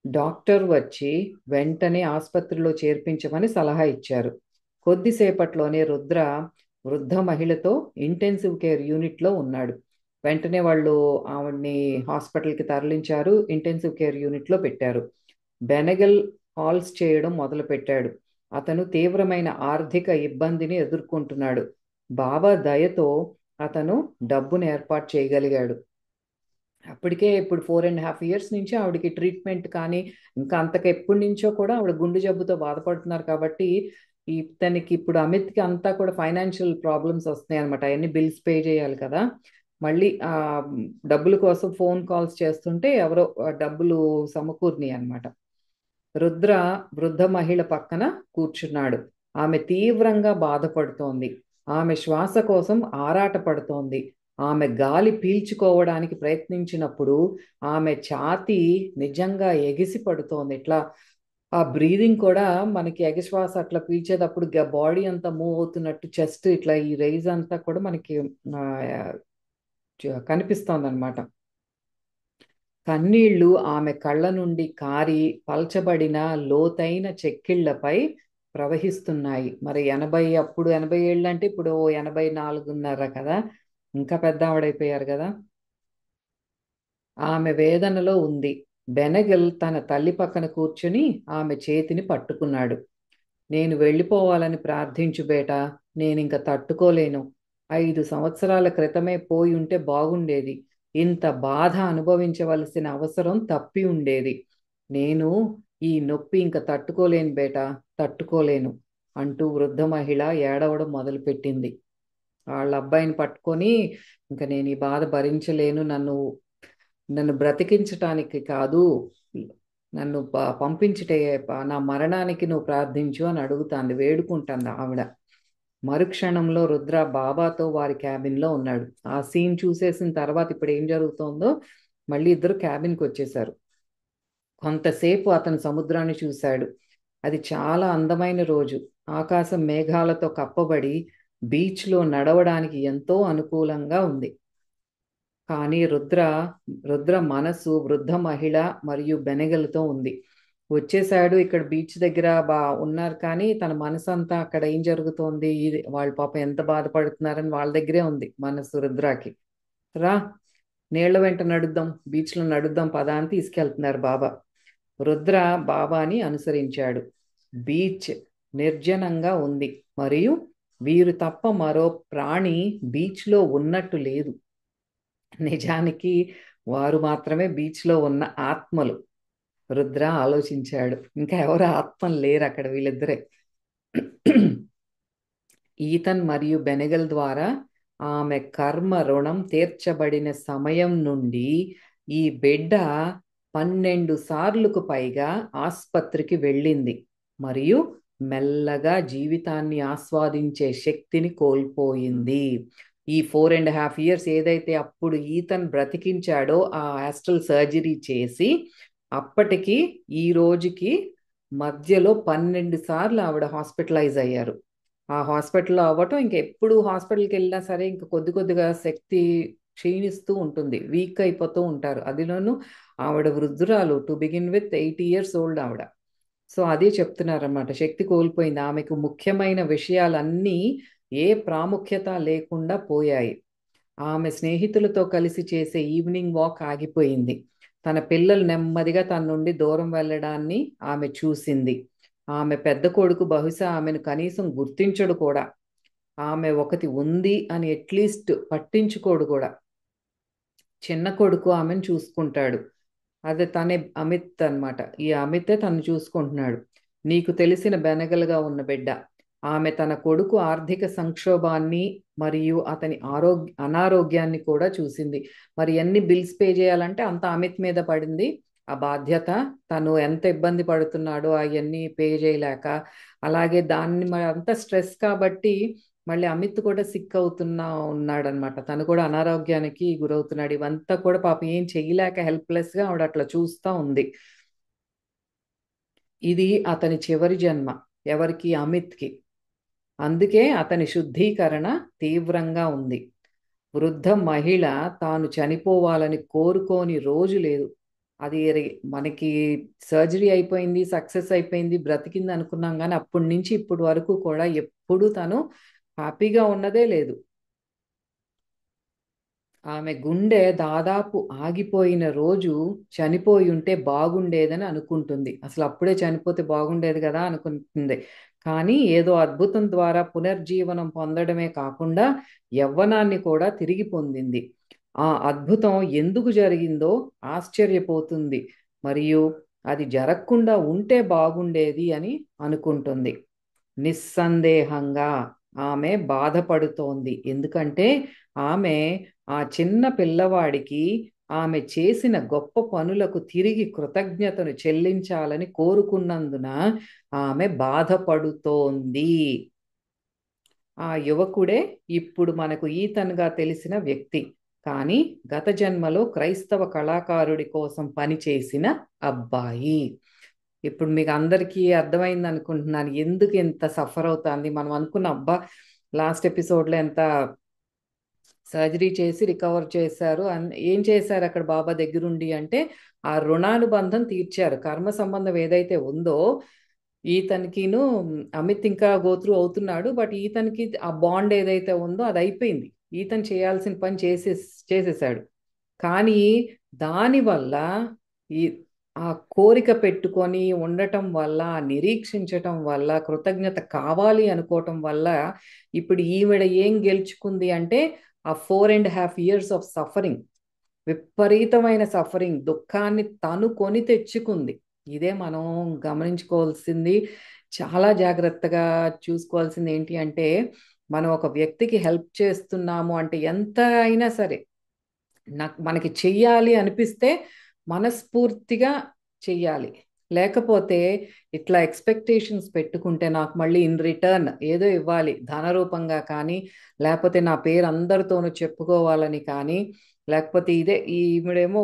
Speaker 1: డాక్టర్ వచ్చి వెంటనే ఆసుపత్రిలో చేర్పించమని సలహా ఇచ్చారు. కొద్దిసేపట్లోనే రుద్ర వృద్ధ మహిళతో ఇంటెన్సివ్ కేర్ యూనిట్లో ఉన్నాడు. వెంటనే వాళ్ళు ఆవిడ్ని హాస్పిటల్కి తరలించారు, ఇంటెన్సివ్ కేర్ యూనిట్లో పెట్టారు. బెనగల్ కాల్స్ చేయడం మొదలుపెట్టాడు. అతను తీవ్రమైన ఆర్థిక ఇబ్బందిని ఎదుర్కొంటున్నాడు. బాబా దయతో అతను డబ్బును ఏర్పాటు చేయగలిగాడు. అప్పటికే ఇప్పుడు 4.5 years నుంచి ఆవిడకి ట్రీట్మెంట్ కానీ ఇంకా అంతకు ఎప్పటి నుంచో కూడా ఆవిడ గుండె జబ్బుతో బాధపడుతున్నారు కాబట్టి ఇతనికి ఇప్పుడు అమిత్కి అంతా కూడా ఫైనాన్షియల్ ప్రాబ్లమ్స్ వస్తున్నాయి అనమాట. అవన్నీ బిల్స్ పే చేయాలి కదా. మళ్ళీ ఆ డబ్బుల కోసం ఫోన్ కాల్స్ చేస్తుంటే ఎవరో డబ్బులు సమకూర్ని అనమాట. రుద్ర వృద్ధ మహిళ పక్కన కూర్చున్నాడు. ఆమె తీవ్రంగా బాధపడుతోంది. ఆమె శ్వాస కోసం ఆరాటపడుతోంది. ఆమె గాలి పీల్చుకోవడానికి ప్రయత్నించినప్పుడు ఆమె ఛాతీ నిజంగా ఎగిసి పడుతోంది. ఇట్లా ఆ బ్రీదింగ్ కూడా మనకి ఎగశ్వాస అట్లా పీల్చేటప్పుడు బాడీ అంతా మూవ్ అవుతున్నట్టు చెస్ట్ ఇట్లా ఈ రైజ్ అంతా కూడా మనకి కనిపిస్తోంది అనమాట. కన్నీళ్లు ఆమె కళ్ళ నుండి కారి పల్చబడిన లోతైన చెక్కిళ్లపై ప్రవహిస్తున్నాయి. మరి 80, అప్పుడు 80 ఏళ్ళు అంటే ఇప్పుడు 84.5 కదా. ఇంకా పెద్ద ఆవిడైపోయారు కదా. ఆమె వేదనలో ఉంది. బెనగల్ తన తల్లి పక్కన కూర్చుని ఆమె చేతిని పట్టుకున్నాడు. నేను వెళ్ళిపోవాలని ప్రార్థించు బేటా, నేనింక తట్టుకోలేను. 5 సంవత్సరాల క్రితమే పోయి ఉంటే బాగుండేది. ఇంత బాధ అనుభవించవలసిన అవసరం తప్పి ఉండేది. నేను ఈ నొప్పి ఇంక తట్టుకోలేను బేటా, తట్టుకోలేను అంటూ వృద్ధ మహిళ ఏడవడం మొదలుపెట్టింది. వాళ్ళ అబ్బాయిని పట్టుకొని ఇంక నేను ఈ బాధ భరించలేను, నన్ను నన్ను బ్రతికించటానికి కాదు, నన్ను పంపించుటే నా మరణానికి నువ్వు ప్రార్థించు అని అడుగుతాంది, వేడుకుంటుంది ఆవిడ. మరుక్షణంలో రుద్ర బాబాతో వారి క్యాబిన్లో ఉన్నాడు. ఆ సీన్ చూసేసిన తర్వాత ఇప్పుడు ఏం జరుగుతోందో మళ్ళీ ఇద్దరు క్యాబిన్కి వచ్చేసారు. కొంతసేపు అతను సముద్రాన్ని చూశాడు. అది చాలా అందమైన రోజు. ఆకాశం మేఘాలతో కప్పబడి బీచ్లో నడవడానికి ఎంతో అనుకూలంగా ఉంది. కానీ రుద్ర మనసు వృద్ధ మహిళ మరియు బెనగలతో ఉంది. వచ్చేసాడు, ఇక్కడ బీచ్ దగ్గర ఉన్నారు కానీ తన మనసు అంతా అక్కడ ఏం జరుగుతోంది, వాళ్ళ పాపం ఎంత బాధపడుతున్నారని వాళ్ళ దగ్గరే ఉంది మనసు రుద్రాకి. రా, నీళ్ల వెంట నడుద్దాం, బీచ్లో నడుద్దాం పదా అని తీసుకెళ్తున్నారు బాబా. రుద్ర బాబాని అనుసరించాడు. బీచ్ నిర్జనంగా ఉంది మరియు వీరు తప్ప మరో ప్రాణి బీచ్లో ఉన్నట్టు లేదు. నిజానికి వారు మాత్రమే బీచ్లో ఉన్న ఆత్మలు. రుద్ర ఆలోచించాడు. ఇంకా ఎవరు ఆత్మలు లేరు అక్కడ, వీళ్ళిద్దరే. ఈతన్ మరియు బెనెగల్ ద్వారా ఆమె కర్మ రుణం తీర్చబడిన సమయం నుండి ఈ బిడ్డ 12 సార్లుకు పైగా ఆస్పత్రికి వెళ్ళింది మరియు మెల్లగా జీవితాన్ని ఆస్వాదించే శక్తిని కోల్పోయింది. ఈ 4.5 years ఏదైతే అప్పుడు ఈతన్ బ్రతికించాడో ఆ ఆస్ట్రల్ సర్జరీ చేసి, అప్పటికి ఈ రోజుకి మధ్యలో 12 సార్లు ఆవిడ హాస్పిటలైజ్ అయ్యారు. ఆ హాస్పిటల్లో అవ్వటం, ఇంక ఎప్పుడు హాస్పిటల్కి వెళ్ళినా సరే ఇంక కొద్ది కొద్దిగా శక్తి క్షీణిస్తూ ఉంటుంది, వీక్ అయిపోతూ ఉంటారు. అదిలోనూ ఆవిడ వృద్ధురాలు, to begin with 80 years old ఆవిడ. సో అదే చెప్తున్నారన్నమాట, శక్తి కోల్పోయింది. ఆమెకు ముఖ్యమైన విషయాలన్నీ ఏ ప్రాముఖ్యత లేకుండా పోయాయి. ఆమె స్నేహితులతో కలిసి చేసే ఈవినింగ్ వాక్ ఆగిపోయింది. తన పిల్లలు నెమ్మదిగా తన నుండి దూరం వెళ్ళడాన్ని ఆమె చూసింది. ఆమె పెద్ద కొడుకు బహుశా ఆమెను కనీసం గుర్తించడు కూడా. ఆమె ఒకటి ఉంది అని అట్లీస్ట్ పట్టించుకోడు కూడా. చిన్న కొడుకు ఆమెను చూసుకుంటాడు. అదే తనే అమిత్ అన్నమాట. ఈ అమితే తను చూసుకుంటున్నాడు. నీకు తెలిసిన బెనగలుగా ఉన్న బిడ్డ. ఆమె తన కొడుకు ఆర్థిక సంక్షోభాన్ని మరియు అతని అనారోగ్యాన్ని కూడా చూసింది. మరి ఎన్ని బిల్స్ పే చేయాలంటే అంత అమిత్ మీద పడింది ఆ బాధ్యత. తను ఎంత ఇబ్బంది పడుతున్నాడో అవన్నీ పే చేయలేక. అలాగే దాన్ని మరి అంత స్ట్రెస్ కాబట్టి మళ్ళీ అమిత్ కూడా సిక్ ఉన్నాడనమాట. తను కూడా అనారోగ్యానికి గురవుతున్నాడు. ఇవంతా కూడా పాపం ఏం చేయలేక హెల్ప్లెస్ గా ఆవిడ అట్లా చూస్తా ఉంది. ఇది అతని చివరి జన్మ. ఎవరికి? అమిత్కి. అందుకే అతని శుద్ధీకరణ తీవ్రంగా ఉంది. వృద్ధ మహిళ తాను చనిపోవాలని కోరుకోని రోజు లేదు. అది మనకి సర్జరీ అయిపోయింది, సక్సెస్ అయిపోయింది, బ్రతికింది అనుకున్నాం, కానీ అప్పటి నుంచి ఇప్పటి వరకు కూడా ఎప్పుడూ తను హ్యాపీగా ఉన్నదే లేదు. ఆమె గుండె దాదాపు ఆగిపోయిన రోజు చనిపోయి ఉంటే బాగుండేదని అనుకుంటుంది. అసలు అప్పుడే చనిపోతే బాగుండేది కదా అనుకుంటుంది. కానీ ఏదో అద్భుతం ద్వారా పునర్జీవనం పొందడమే కాకుండా యవ్వనాన్ని కూడా తిరిగి పొందింది. ఆ అద్భుతం ఎందుకు జరిగిందో ఆశ్చర్యపోతుంది మరియు అది జరగకుండా ఉంటే బాగుండేది అని అనుకుంటుంది. నిస్సందేహంగా ఆమె బాధపడుతోంది. ఎందుకంటే ఆమె ఆ చిన్న పిల్లవాడికి ఆమె చేసిన గొప్ప పనులకు తిరిగి కృతజ్ఞతను చెల్లించాలని కోరుకున్నందున ఆమె బాధపడుతోంది. ఆ యువకుడే ఇప్పుడు మనకు ఈతన్గా తెలిసిన వ్యక్తి. కానీ గత జన్మలో క్రైస్తవ కళాకారుడి కోసం పనిచేసిన అబ్బాయి. ఇప్పుడు మీకు అందరికీ అర్థమైంది అనుకుంటున్నాను ఎందుకు ఇంత సఫర్ అవుతుంది. మనం అనుకున్న అబ్బా లాస్ట్ ఎపిసోడ్లో ఎంత సర్జరీ చేసి రికవర్ చేశారు ఏం చేశారు అక్కడ బాబా దగ్గరుండి అంటే ఆ రుణానుబంధం తీర్చారు. కర్మ సంబంధం ఏదైతే ఉందో ఈతనికిను అమిత్ ఇంకా గోత్రు అవుతున్నాడు. బట్ ఈతనికి ఆ బాండ్ ఏదైతే ఉందో అది అయిపోయింది. ఈతను చేయాల్సిన పని చేసేసాడు. కానీ దానివల్ల ఈ ఆ కోరిక పెట్టుకొని ఉండటం వల్ల, నిరీక్షించటం వల్ల, కృతజ్ఞత కావాలి అనుకోవటం వల్ల ఇప్పుడు ఈవిడ ఏం గెలుచుకుంది అంటే ఆ 4.5 years ఆఫ్ సఫరింగ్, విపరీతమైన సఫరింగ్, దుఃఖాన్ని తను కొని తెచ్చుకుంది. ఇదే మనం గమనించుకోవాల్సింది. చాలా జాగ్రత్తగా చూసుకోవాల్సింది ఏంటి అంటే, మనం ఒక వ్యక్తికి హెల్ప్ చేస్తున్నాము అంటే ఎంత అయినా సరే మనకి చెయ్యాలి అనిపిస్తే మనస్ఫూర్తిగా చెయ్యాలి. లేకపోతే ఇట్లా ఎక్స్పెక్టేషన్స్ పెట్టుకుంటే నాకు మళ్ళీ ఇన్ రిటర్న్ ఏదో ఇవ్వాలి, ధన రూపంగా కానీ, లేకపోతే నా పేరు అందరితోనూ చెప్పుకోవాలని కానీ, లేకపోతే ఇదే ఈవిడేమో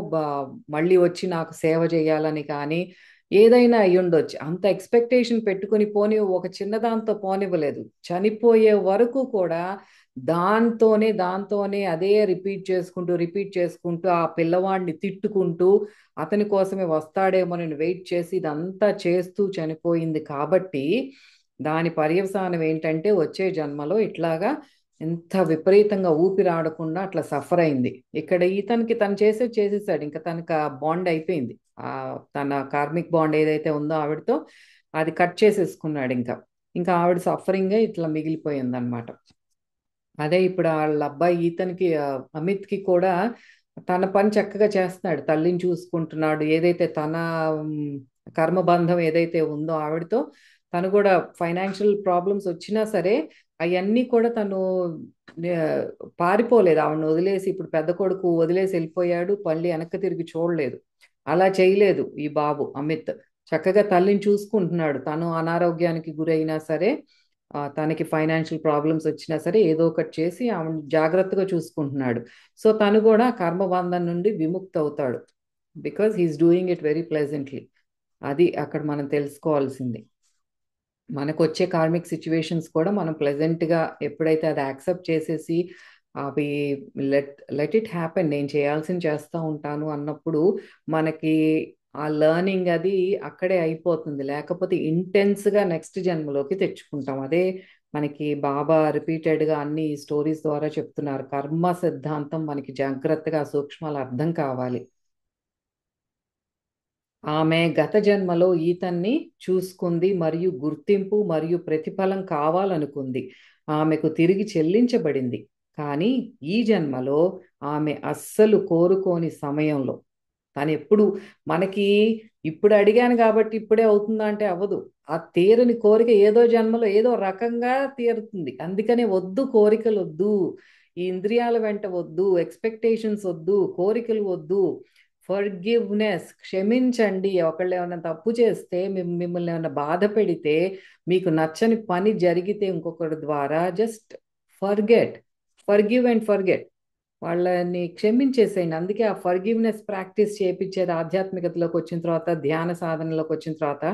Speaker 1: మళ్ళీ వచ్చి నాకు సేవ చేయాలని కానీ ఏదైనా అయి ఉండొచ్చు. అంత ఎక్స్పెక్టేషన్ పెట్టుకుని పోని ఒక చిన్నదాంతో పోనివ్వలేదు. చనిపోయే వరకు కూడా దాంతోనే అదే రిపీట్ చేసుకుంటూ ఆ పిల్లవాడిని తిట్టుకుంటూ అతని కోసమే వస్తాడేమో నేను వెయిట్ చేసి ఇదంతా చేస్తూ చనిపోయింది. కాబట్టి దాని పర్యవసానం ఏంటంటే వచ్చే జన్మలో ఇట్లాగా ఎంత విపరీతంగా ఊపిరాడకుండా అట్లా సఫర్ అయింది. ఇక్కడ ఇతనికి తను చేసేసాడు. ఇంకా తనకు ఆ బాండ్ అయిపోయింది. ఆ తన కార్మిక్ బాండ్ ఏదైతే ఉందో ఆవిడతో అది కట్ చేసేసుకున్నాడు ఇంకా. ఇంకా ఆవిడ సఫరింగే ఇట్లా మిగిలిపోయింది అనమాట. అదే ఇప్పుడు వాళ్ళ అబ్బాయి ఈతనికి అమిత్కి కూడా తన పని చక్కగా చేస్తున్నాడు, తల్లిని చూసుకుంటున్నాడు, ఏదైతే తన ఉమ్, కర్మబంధం ఏదైతే ఉందో ఆవిడతో, తను కూడా ఫైనాన్షియల్ ప్రాబ్లమ్స్ వచ్చినా సరే అవన్నీ కూడా తను ఆ, పారిపోలేదు. ఆవిడని వదిలేసి, ఇప్పుడు పెద్ద కొడుకు వదిలేసి వెళ్ళిపోయాడు, మళ్ళీ వెనక్కి తిరిగి చూడలేదు. అలా చేయలేదు ఈ బాబు అమిత్. చక్కగా తల్లిని చూసుకుంటున్నాడు. తను అనారోగ్యానికి గురైనా సరే, తనకి ఫైనాన్షియల్ ప్రాబ్లమ్స్ వచ్చినా సరే ఏదో ఒకటి చేసి ఆమెను జాగ్రత్తగా చూసుకుంటున్నాడు. సో తను కూడా కర్మబంధం నుండి విముక్తి అవుతాడు, because he is doing it very pleasantly. అది అక్కడ మనం తెలుసుకోవాల్సింది. మనకు వచ్చే కార్మిక్ సిచ్యువేషన్స్ కూడా మనం ప్లెజెంట్గా ఎప్పుడైతే అది యాక్సెప్ట్ చేసేసి అవి లెట్ ఇట్ హ్యాపెన్, నేను చేయాల్సింది చేస్తూ ఉంటాను అన్నప్పుడు మనకి ఆ లెర్నింగ్ అది అక్కడే అయిపోతుంది. లేకపోతే ఇంటెన్స్గా నెక్స్ట్ జన్మలోకి తెచ్చుకుంటాం. అదే మనకి బాబా రిపీటెడ్గా అన్ని స్టోరీస్ ద్వారా చెప్తున్నారు. కర్మ సిద్ధాంతం మనకి జాగ్రత్తగా సూక్ష్మాలు అర్థం కావాలి. ఆమె గత జన్మలో ఈతన్ని చూసుకుంది మరియు గుర్తింపు మరియు ప్రతిఫలం కావాలనుకుంది. ఆమెకు తిరిగి చెల్లించబడింది. కానీ ఈ జన్మలో ఆమె అస్సలు కోరుకోని సమయంలో, తను ఎప్పుడు మనకి ఇప్పుడు అడిగాను కాబట్టి ఇప్పుడే అవుతుందా అంటే అవ్వదు. ఆ తీరని కోరిక ఏదో జన్మలో ఏదో రకంగా తీరుతుంది. అందుకనే వద్దు, కోరికలు వద్దు, ఈ ఇంద్రియాల వెంట వద్దు, ఎక్స్పెక్టేషన్స్ వద్దు, కోరికలు వద్దు. ఫర్గివ్నెస్, క్షమించండి. ఒకళ్ళు ఏమైనా తప్పు చేస్తే, మిమ్మల్ని ఏమైనా బాధ పెడితే, మీకు నచ్చని పని జరిగితే ఇంకొకరి ద్వారా, just forget, forgive and forget, వాళ్ళని క్షమించేసేయండి. అందుకే ఆ ఫర్గివ్నెస్ ప్రాక్టీస్ చేయించేది ఆధ్యాత్మికతలోకి వచ్చిన తర్వాత, ధ్యాన సాధనలోకి వచ్చిన తర్వాత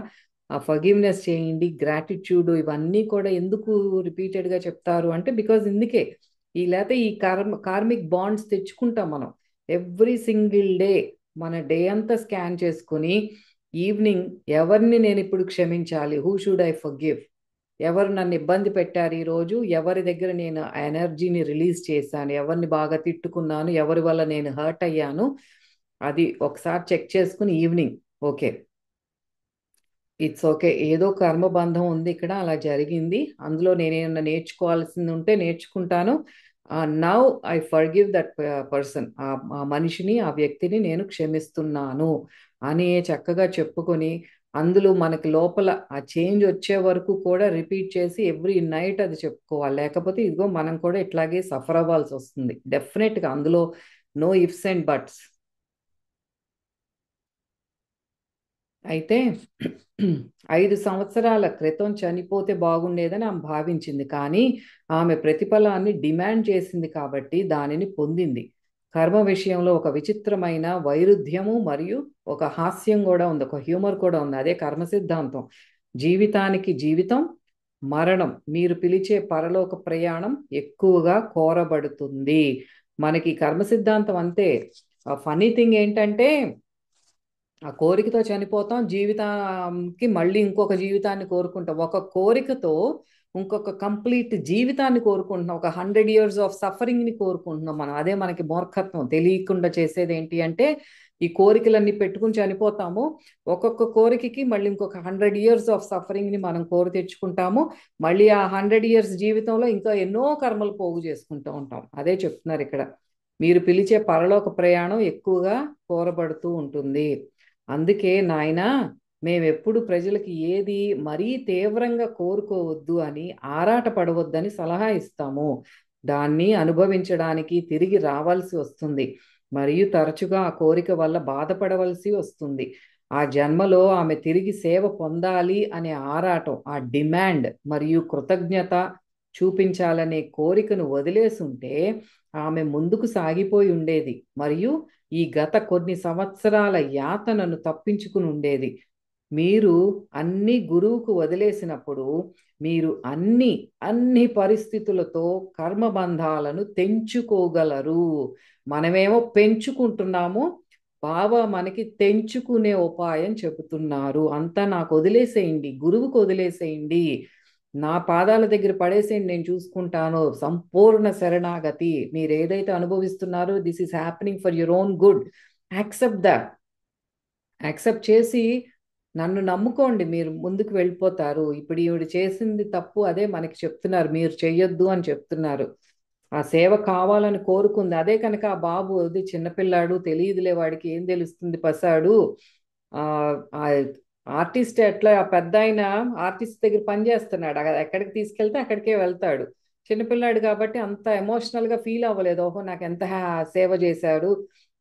Speaker 1: ఆ ఫర్గివ్నెస్ చేయండి, గ్రాటిట్యూడ్, ఇవన్నీ కూడా ఎందుకు రిపీటెడ్గా చెప్తారు అంటే బికాజ్ ఇందుకే లేకపోతే ఈ కార్మిక్ బాండ్స్ తెచ్చుకుంటాం మనం. ఎవ్రీ సింగిల్ డే మన డే అంతా స్కాన్ చేసుకుని ఈవినింగ్ ఎవరిని నేను ఇప్పుడు క్షమించాలి, హూ షుడ్ ఐ ఫర్గివ్, ఎవరు నన్ను ఇబ్బంది పెట్టారు ఈరోజు, ఎవరి దగ్గర నేను ఎనర్జీని రిలీజ్ చేశాను, ఎవరిని బాగా తిట్టుకున్నాను, ఎవరి వల్ల నేను హర్ట్ అయ్యాను, అది ఒకసారి చెక్ చేసుకుని ఈవినింగ్ ఓకే, ఇట్స్ ఓకే, ఏదో కర్మబంధం ఉంది ఇక్కడ, అలా జరిగింది, అందులో నేనేమన్నా నేర్చుకోవాల్సింది ఉంటే నేర్చుకుంటాను. Now I forgive that person, ఆ మనిషిని, ఆ వ్యక్తిని నేను క్షమిస్తున్నాను అని చక్కగా చెప్పుకొని, అందులో మనకి లోపల ఆ చేంజ్ వచ్చే వరకు కూడా రిపీట్ చేసి ఎవ్రీ నైట్ అది చెప్పుకోవాలి. లేకపోతే ఇదిగో మనం కూడా ఇట్లాగే సఫర్ అవ్వాల్సి వస్తుంది డెఫినెట్గా. అందులో నో ఇఫ్స్ అండ్ బట్స్. అయితే 5 సంవత్సరాల క్రితం చనిపోతే బాగుండేదని ఆమె భావించింది. కానీ ఆమె ప్రతిఫలాన్ని డిమాండ్ చేసింది కాబట్టి దానిని పొందింది. కర్మ విషయంలో ఒక విచిత్రమైన వైరుధ్యము మరియు ఒక హాస్యం కూడా ఉంది, ఒక హ్యూమర్ కూడా ఉంది. అదే కర్మ సిద్ధాంతం. జీవితానికి జీవితం, మరణం, మీరు పిలిచే పరలోక ప్రయాణం ఎక్కువగా కోరబడుతుంది. మనకి కర్మ సిద్ధాంతం అంతే. ఫనీ థింగ్ ఏంటంటే ఆ కోరికతో చనిపోతాం, జీవితానికి మళ్ళీ ఇంకొక జీవితాన్ని కోరుకుంటాం. ఒక కోరికతో ఇంకొక కంప్లీట్ జీవితాన్ని కోరుకుంటున్నాం, ఒక 100 years ఆఫ్ సఫరింగ్ని కోరుకుంటున్నాం మనం. అదే మనకి మూర్ఖత్వం. తెలియకుండా చేసేది ఏంటి అంటే ఈ కోరికలన్నీ పెట్టుకుని చనిపోతాము, ఒక్కొక్క కోరికకి మళ్ళీ ఇంకొక 100 years ఆఫ్ సఫరింగ్ని మనం కోరి తెచ్చుకుంటాము. మళ్ళీ ఆ 100 years జీవితంలో ఇంకా ఎన్నో కర్మలు పోగు చేసుకుంటూ ఉంటాం. అదే చెప్తున్నారు ఇక్కడ, మీరు పిలిచే పరలోక ప్రయాణం ఎక్కువగా కోరబడుతూ ఉంటుంది. అందుకే నాయనా, మేమెప్పుడు ప్రజలకి ఏది మరీ తీవ్రంగా కోరుకోవద్దు అని, ఆరాట పడవద్దని సలహా ఇస్తాము. దాన్ని అనుభవించడానికి తిరిగి రావాల్సి వస్తుంది మరియు తరచుగా ఆ కోరిక వల్ల బాధపడవలసి వస్తుంది. ఆ జన్మలో ఆమె తిరిగి సేవ పొందాలి అనే ఆరాటం, ఆ డిమాండ్ మరియు కృతజ్ఞత చూపించాలనే కోరికను వదిలేసుంటే ఆమె ముందుకు సాగిపోయి ఉండేది మరియు ఈ గత కొన్ని సంవత్సరాల యాతనను తప్పించుకుని ఉండేది. మీరు అన్ని గురువుకు వదిలేసినప్పుడు మీరు అన్ని పరిస్థితులతో కర్మబంధాలను తెంచుకోగలరు. మనమేమో పెంచుకుంటున్నాము, బాబా మనకి తెంచుకునే ఉపాయం చెబుతున్నారు. అంతా నాకు వదిలేసేయండి, గురువుకు వదిలేసేయండి, నా పాదాల దగ్గర పడేసేయండి, నేను చూసుకుంటాను, సంపూర్ణ శరణాగతి. మీరు ఏదైతే అనుభవిస్తున్నారో this is happening for your own good, accept that. Accept చేసి నన్ను నమ్ముకోండి, మీరు ముందుకు వెళ్ళిపోతారు. ఇప్పుడు ఈవిడ చేసింది తప్పు, అదే మనకి చెప్తున్నారు, మీరు చెయ్యొద్దు అని చెప్తున్నారు. ఆ సేవ కావాలని కోరుకుంది. అదే కనుక ఆ బాబు అది చిన్నపిల్లాడు, తెలియదులే వాడికి ఏం తెలుస్తుంది పసాడు. ఆ ఆ ఆర్టిస్ట్ ఎట్లా, ఆ పెద్ద ఆయన ఆర్టిస్ట్ దగ్గర పని చేస్తున్నాడు, ఎక్కడికి తీసుకెళ్తే అక్కడికే వెళ్తాడు. చిన్నపిల్లాడు కాబట్టి అంత ఎమోషనల్ గా ఫీల్ అవ్వలేదు. ఓహో నాకు ఎంత సేవ చేశాడు,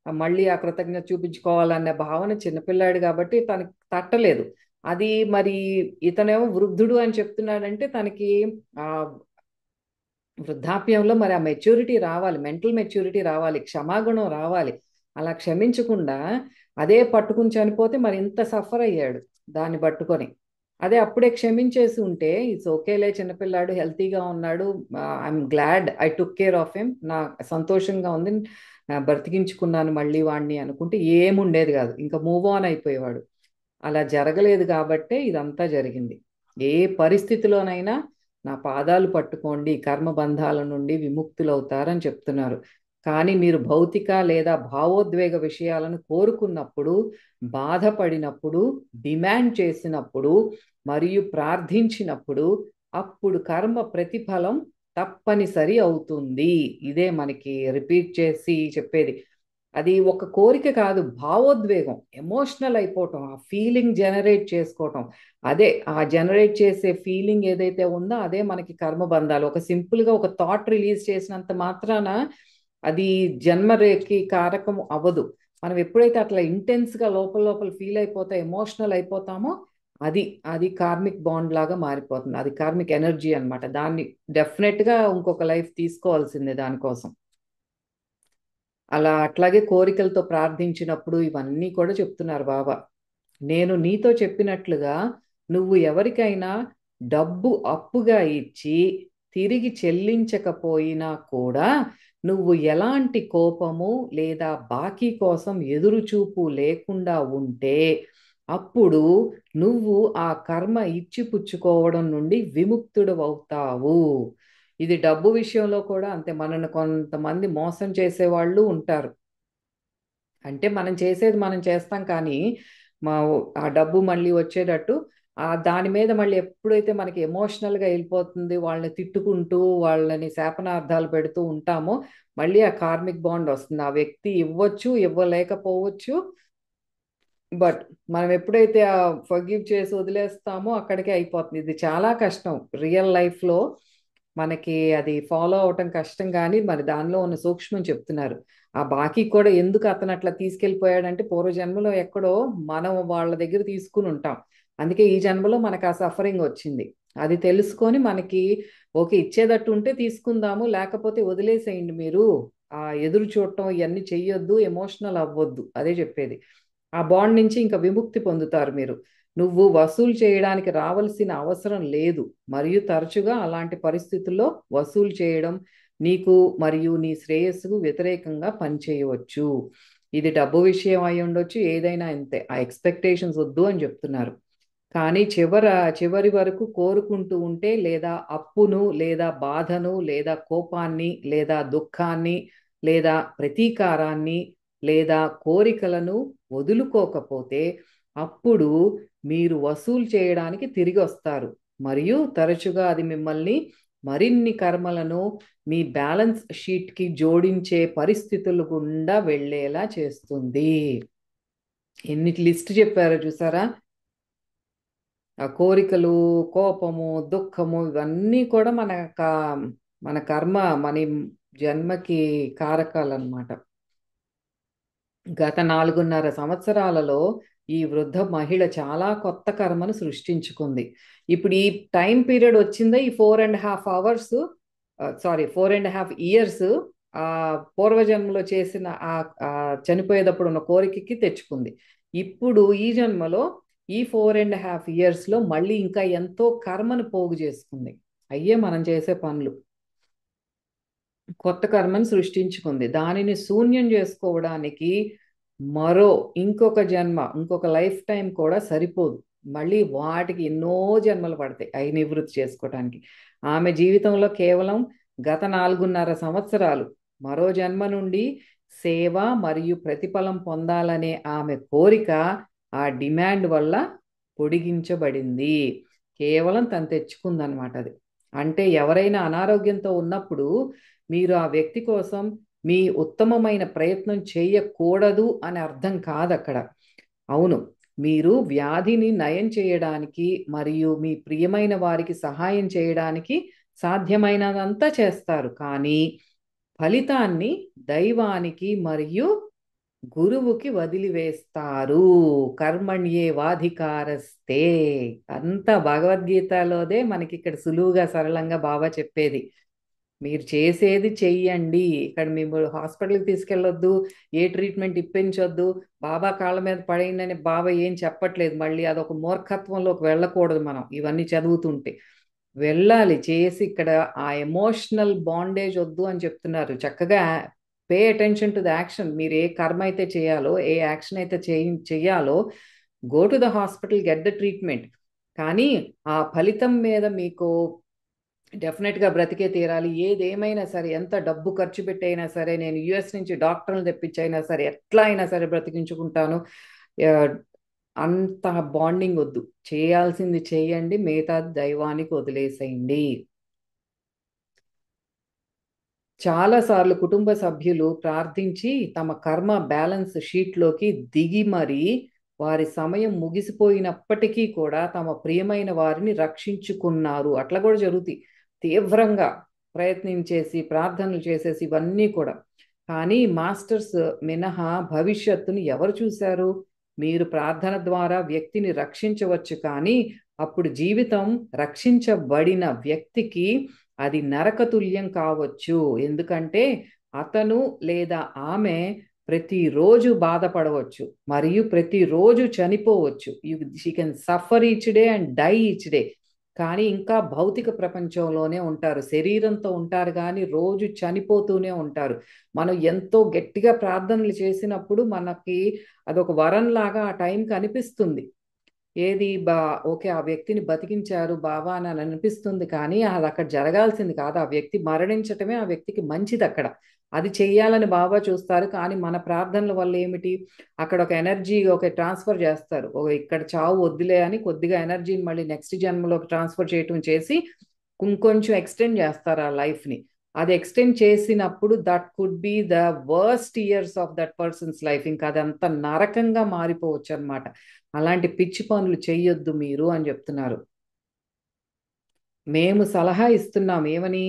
Speaker 1: మళ్ళీ ఆ కృతజ్ఞత చూపించుకోవాలనే భావన చిన్నపిల్లాడు కాబట్టి తనకి తట్టలేదు. అది మరి ఇతనేమో వృద్ధుడు అని చెప్తున్నాడంటే తనకి ఆ వృద్ధాప్యంలో మరి ఆ మెచ్యూరిటీ రావాలి, మెంటల్ మెచ్యూరిటీ రావాలి, క్షమాగుణం రావాలి. అలా క్షమించకుండా అదే పట్టుకుని చనిపోతే మరి ఇంత సఫర్ అయ్యాడు దాన్ని పట్టుకొని. అదే అప్పుడే క్షమించేసి ఉంటే ఇట్స్ ఓకేలే, చిన్నపిల్లాడు హెల్తీగా ఉన్నాడు, I'm glad I took care of him, నా సంతోషంగా ఉంది, బ్రతికించుకున్నాను మళ్ళీ వాడిని అనుకుంటే ఏముండేది కాదు, ఇంకా మూవ్ ఆన్ అయిపోయేవాడు. అలా జరగలేదు కాబట్టే ఇదంతా జరిగింది. ఏ పరిస్థితిలోనైనా నా పాదాలు పట్టుకోండి, కర్మబంధాల నుండి విముక్తులవుతారని చెప్తున్నారు. కానీ మీరు భౌతిక లేదా భావోద్వేగ విషయాలను కోరుకున్నప్పుడు, బాధపడినప్పుడు, డిమాండ్ చేసినప్పుడు మరియు ప్రార్థించినప్పుడు అప్పుడు కర్మ ప్రతిఫలం తప్పనిసరి అవుతుంది. ఇదే మనకి రిపీట్ చేసి చెప్పేది. అది ఒక కోరిక కాదు, భావోద్వేగం, ఎమోషనల్ అయిపోవటం, ఆ ఫీలింగ్ జనరేట్ చేసుకోవటం. అదే ఆ జనరేట్ చేసే ఫీలింగ్ ఏదైతే ఉందో అదే మనకి కర్మబంధాలు. ఒక సింపుల్గా ఒక థాట్ రిలీజ్ చేసినంత మాత్రాన అది జన్మరేఖకి కారకం అవ్వదు. మనం ఎప్పుడైతే అట్లా ఇంటెన్స్గా లోపల లోపల ఫీల్ అయిపోతా ఎమోషనల్ అయిపోతామో అది అది కార్మిక్ బాండ్ లాగా మారిపోతుంది. అది కార్మిక్ ఎనర్జీ అన్నమాట. దాన్ని డెఫినెట్గా ఇంకొక లైఫ్ తీసుకోవాల్సిందే దానికోసం. అలా అట్లాగే కోరికలతో ప్రార్థించినప్పుడు ఇవన్నీ కూడా చెప్తున్నారు బాబా. నేను నీతో చెప్పినట్లుగా నువ్వు ఎవరికైనా డబ్బు అప్పుగా ఇచ్చి తిరిగి చెల్లించకపోయినా కూడా నువ్వు ఎలాంటి కోపము లేదా బాకీ కోసం ఎదురుచూపు లేకుండా ఉంటే అప్పుడు నువ్వు ఆ కర్మ ఇచ్చిపుచ్చుకోవడం నుండి విముక్తుడవవుతావు. ఇది డబ్బు విషయంలో కూడా అంతే. మనల్ని కొంతమంది మోసం చేసేవాళ్ళు ఉంటారు. అంటే మనం చేసేది మనం చేస్తాం కానీ మా ఆ డబ్బు మళ్ళీ వచ్చేటట్టు దాని మీద మళ్ళీ ఎప్పుడైతే మనకి ఎమోషనల్గా వెళ్ళిపోతుంది, వాళ్ళని తిట్టుకుంటూ వాళ్ళని శాపనార్థాలు పెడుతూ ఉంటామో మళ్ళీ ఆ కార్మిక్ బాండ్ వస్తుంది. ఆ వ్యక్తి ఇవ్వచ్చు, ఇవ్వలేకపోవచ్చు. బట్ మనం ఎప్పుడైతే ఆ ఫర్గివ్ చేసి వదిలేస్తామో అక్కడికే అయిపోతుంది. ఇది చాలా కష్టం రియల్ లైఫ్లో, మనకి అది ఫాలో అవటం కష్టం. కానీ మరి దానిలో ఉన్న సూక్ష్మం చెప్తున్నారు. ఆ బాకీ కూడా ఎందుకు అతను అట్లా తీసుకెళ్ళిపోయాడంటే పూర్వజన్మలో ఎక్కడో మనం వాళ్ళ దగ్గర తీసుకుని ఉంటాం. అందుకే ఈ జన్మలో మనకు ఆ సఫరింగ్ వచ్చింది. అది తెలుసుకొని మనకి ఓకే ఇచ్చేటట్టు ఉంటే తీసుకుందాము, లేకపోతే వదిలేసేయండి మీరు. ఆ ఎదురు చూడటం ఇవన్నీ చెయ్యొద్దు, ఎమోషనల్ అవ్వద్దు, అదే చెప్పేది. ఆ బాండ్ నుంచి ఇంకా విముక్తి పొందుతారు మీరు. నువ్వు వసూలు చేయడానికి రావాల్సిన అవసరం లేదు, మరియు తరచుగా అలాంటి పరిస్థితుల్లో వసూలు చేయడం నీకు మరియు నీ శ్రేయస్సుకు వ్యతిరేకంగా పనిచేయవచ్చు. ఇది డబ్బు విషయం అయి ఉండొచ్చు, ఏదైనా అంతే. ఆ ఎక్స్పెక్టేషన్స్ వద్దు అని చెప్తున్నారు. కానీ చివరి వరకు కోరుకుంటూ ఉంటే లేదా అప్పును లేదా బాధను లేదా కోపాన్ని లేదా దుఃఖాన్ని లేదా ప్రతీకారాన్ని లేదా కోరికలను వదులుకోకపోతే అప్పుడు మీరు వసూలు చేయడానికి తిరిగి వస్తారు, మరియు తరచుగా అది మిమ్మల్ని మరిన్ని కర్మలను మీ బ్యాలెన్స్ షీట్కి జోడించే పరిస్థితులు గుండా వెళ్ళేలా చేస్తుంది. ఎన్ని లిస్ట్ చెప్పారో చూసారా. ఆ కోరికలు, కోపము, దుఃఖము ఇవన్నీ కూడా మన కర్మ, మన జన్మకి కారకాలన్నమాట. గత 4.5 సంవత్సరాలలో ఈ వృద్ధ మహిళ చాలా కొత్త కర్మను సృష్టించుకుంది. ఇప్పుడు ఈ టైం పీరియడ్ వచ్చిందే ఈ 4.5 అవర్స్, సారీ 4.5 ఇయర్స్ ఆ పూర్వజన్మలో చేసిన ఆ చనిపోయేటప్పుడు ఉన్న కోరికకి తెచ్చుకుంది. ఇప్పుడు ఈ జన్మలో ఈ 4.5 ఇయర్స్లో మళ్ళీ ఇంకా ఎంతో కర్మను పోగు చేసుకుంది. అయ్యే మనం చేసే పనులు. కొత్త కర్మను సృష్టించుకుంది. దానిని శూన్యం చేసుకోవడానికి మరో ఇంకొక జన్మ, ఇంకొక లైఫ్ టైం కూడా సరిపోదు. మళ్ళీ వాటికి ఎన్నో జన్మలు పడతాయి అవి నివృత్తి చేసుకోవటానికి. ఆమె జీవితంలో కేవలం గత 4.5 సంవత్సరాలు. మరో జన్మ నుండి సేవ మరియు ప్రతిఫలం పొందాలనే ఆమె కోరిక, ఆ డిమాండ్ వల్ల పొడిగించబడింది. కేవలం తను తెచ్చుకుందనమాట అది. అంటే ఎవరైనా అనారోగ్యంతో ఉన్నప్పుడు మీరు ఆ వ్యక్తి కోసం మీ ఉత్తమమైన ప్రయత్నం చేయకూడదు అని అర్థం కాదు అక్కడ. అవును, మీరు వ్యాధిని నయం చేయడానికి మరియు మీ ప్రియమైన వారికి సహాయం చేయడానికి సాధ్యమైనదంతా చేస్తారు. కానీ ఫలితాన్ని దైవానికి మరియు గురువుకి వదిలివేస్తారు. కర్మణ్యేవాధికారస్తే. అంతా భగవద్గీతలోదే మనకి ఇక్కడ సులువుగా సరళంగా బాబా చెప్పేది. మీరు చేసేది చెయ్యండి. ఇక్కడ మేము హాస్పిటల్కి తీసుకెళ్ళొద్దు, ఏ ట్రీట్మెంట్ ఇప్పించొద్దు, బాబా కాళ్ళ మీద పడేయండి బాబా ఏం చెప్పట్లేదు. మళ్ళీ అదొక మూర్ఖత్వంలోకి వెళ్ళకూడదు మనం ఇవన్నీ చదువుతుంటే. వెళ్ళాలి చేసి ఇక్కడ ఆ ఎమోషనల్ బాండేజ్ వద్దు అని చెప్తున్నారు. చక్కగా pay attention to the action. మీరు ఏ కర్మ అయితే చేయాలో, ఏ యాక్షన్ అయితే చెయ్యాలో, go to the hospital, get the treatment. కానీ ఆ ఫలితం మీద మీకు డెఫినెట్గా బ్రతికే తీరాలి. ఏదేమైనా సరే, ఎంత డబ్బు ఖర్చు పెట్టైనా సరే, నేను యుఎస్ నుంచి డాక్టర్లు తెప్పించైనా సరే, ఎట్లా అయినా సరే బ్రతికించుకుంటాను. ఆ, అంత బాండింగ్ వద్దు. చేయాల్సింది చేయండి, మిగతా దైవానికి వదిలేసేయండి. చాలాసార్లు కుటుంబ సభ్యులు ప్రార్థించి తమ కర్మ బ్యాలెన్స్ షీట్లోకి దిగి మరి వారి సమయం ముగిసిపోయినప్పటికీ కూడా తమ ప్రియమైన వారిని రక్షించుకున్నారు. అట్లా కూడా జరుగుతాయి. తీవ్రంగా ప్రయత్నించేసి ప్రార్థనలు చేసేసి ఇవన్నీ కూడా. కానీ మాస్టర్స్ మినహా భవిష్యత్తుని ఎవరు చూశారు? మీరు ప్రార్థన ద్వారా వ్యక్తిని రక్షించవచ్చు, కానీ అప్పుడు జీవితం రక్షించబడిన వ్యక్తికి అది నరకతుల్యం కావచ్చు. ఎందుకంటే అతను లేదా ఆమె ప్రతిరోజు బాధపడవచ్చు మరియు ప్రతిరోజు చనిపోవచ్చు. She can suffer each day and die each day. కానీ ఇంకా భౌతిక ప్రపంచంలోనే ఉంటారు, శరీరంతో ఉంటారు, కానీ రోజు చనిపోతూనే ఉంటారు. మనం ఎంతో గట్టిగా ప్రార్థనలు చేసినప్పుడు మనకి అదొక వరంలాగా ఆ టైంకి అనిపిస్తుంది. ఏది ఓకే, ఆ వ్యక్తిని బతికించారు బాబా అని అనిపిస్తుంది, కానీ అది అక్కడ జరగాల్సింది కాదు. ఆ వ్యక్తి మరణించటమే ఆ వ్యక్తికి మంచిది అక్కడ. అది చెయ్యాలని బాబా చూస్తారు, కానీ మన ప్రార్థనల వల్ల ఏమిటి, అక్కడ ఒక ఎనర్జీ ఒక ట్రాన్స్ఫర్ చేస్తారు. ఇక్కడ చావు వద్దులే అని కొద్దిగా ఎనర్జీని మళ్ళీ నెక్స్ట్ జన్మలోకి ట్రాన్స్ఫర్ చేయటం చేసి ఇంకొంచెం ఎక్స్టెండ్ చేస్తారు ఆ లైఫ్ని. అది ఎక్స్టెండ్ చేసినప్పుడు that could be the worst years of that persons life. ఇంకా అదంత నరకంగా మారిపోవచ్చు అనమాట. అలాంటి పిచ్చి పనులు చెయ్యొద్దు మీరు అని చెప్తున్నారు. మేము సలహా ఇస్తున్నాం ఏమని?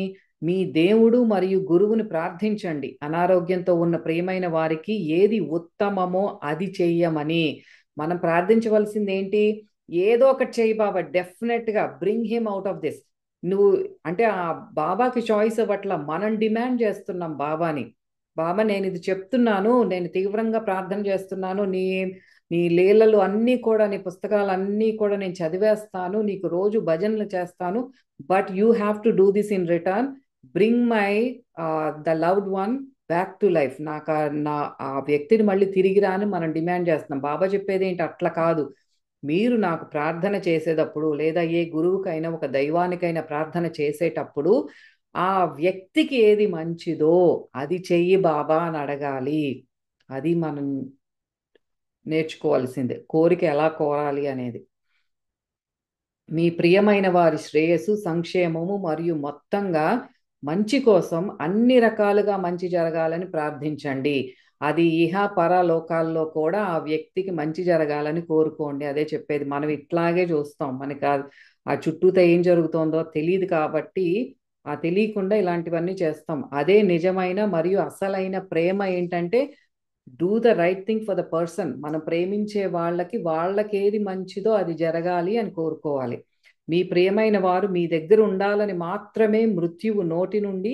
Speaker 1: మీ దేవుడు మరియు గురువుని ప్రార్థించండి. అనారోగ్యంతో ఉన్న ప్రియమైన వారికి ఏది ఉత్తమమో అది చెయ్యమని. మనం ప్రార్థించవలసింది ఏంటి? ఏదో ఒకటి చెయ్యి బాబా, డెఫినెట్ గా bring him out of this. నువ్వు అంటే ఆ బాబాకి చాయిస్ అవ్వట్లా, మనం డిమాండ్ చేస్తున్నాం బాబాని. బాబా నేను ఇది చెప్తున్నాను, నేను తీవ్రంగా ప్రార్థన చేస్తున్నాను, నీ నీ లీలలు అన్నీ కూడా, నీ పుస్తకాలు అన్నీ కూడా నేను చదివేస్తాను, నీకు రోజు భజనలు చేస్తాను, but you have to do this in return. Bring my the loved one back to life. నాకు ఆ వ్యక్తిని మళ్ళీ తిరిగి రాని మనం డిమాండ్ చేస్తున్నాం. బాబా చెప్పేది ఏంటి? అట్లా కాదు. మీరు నాకు ప్రార్థన చేసేటప్పుడు లేదా ఏ గురువుకైనా ఒక దైవానికైనా ప్రార్థన చేసేటప్పుడు ఆ వ్యక్తికి ఏది మంచిదో అది చెయ్యి బాబా అని అడగాలి. అది మనం నేర్చుకోవాల్సిందే, కోరిక ఎలా కోరాలి అనేది. మీ ప్రియమైన వారి శ్రేయస్సు, సంక్షేమము మరియు మొత్తంగా మంచి కోసం అన్ని రకాలుగా మంచి జరగాలని ప్రార్థించండి. అది ఇహ పరలోకాల్లో కూడా ఆ వ్యక్తికి మంచి జరగాలని కోరుకోండి. అదే చెప్పేది. మనం ఇట్లాగే చూస్తాం, మనకి ఆ చుట్టూతో ఏం జరుగుతోందో తెలియదు కాబట్టి ఆ తెలియకుండా ఇలాంటివన్నీ చేస్తాం. అదే నిజమైన మరియు అసలైన ప్రేమ ఏంటంటే do the right thing for the person. మనం ప్రేమించే వాళ్ళకి ఏది మంచిదో అది జరగాలి అని కోరుకోవాలి. మీ ప్రియమైన వారు మీ దగ్గర ఉండాలని మాత్రమే మృత్యువు నోటి నుండి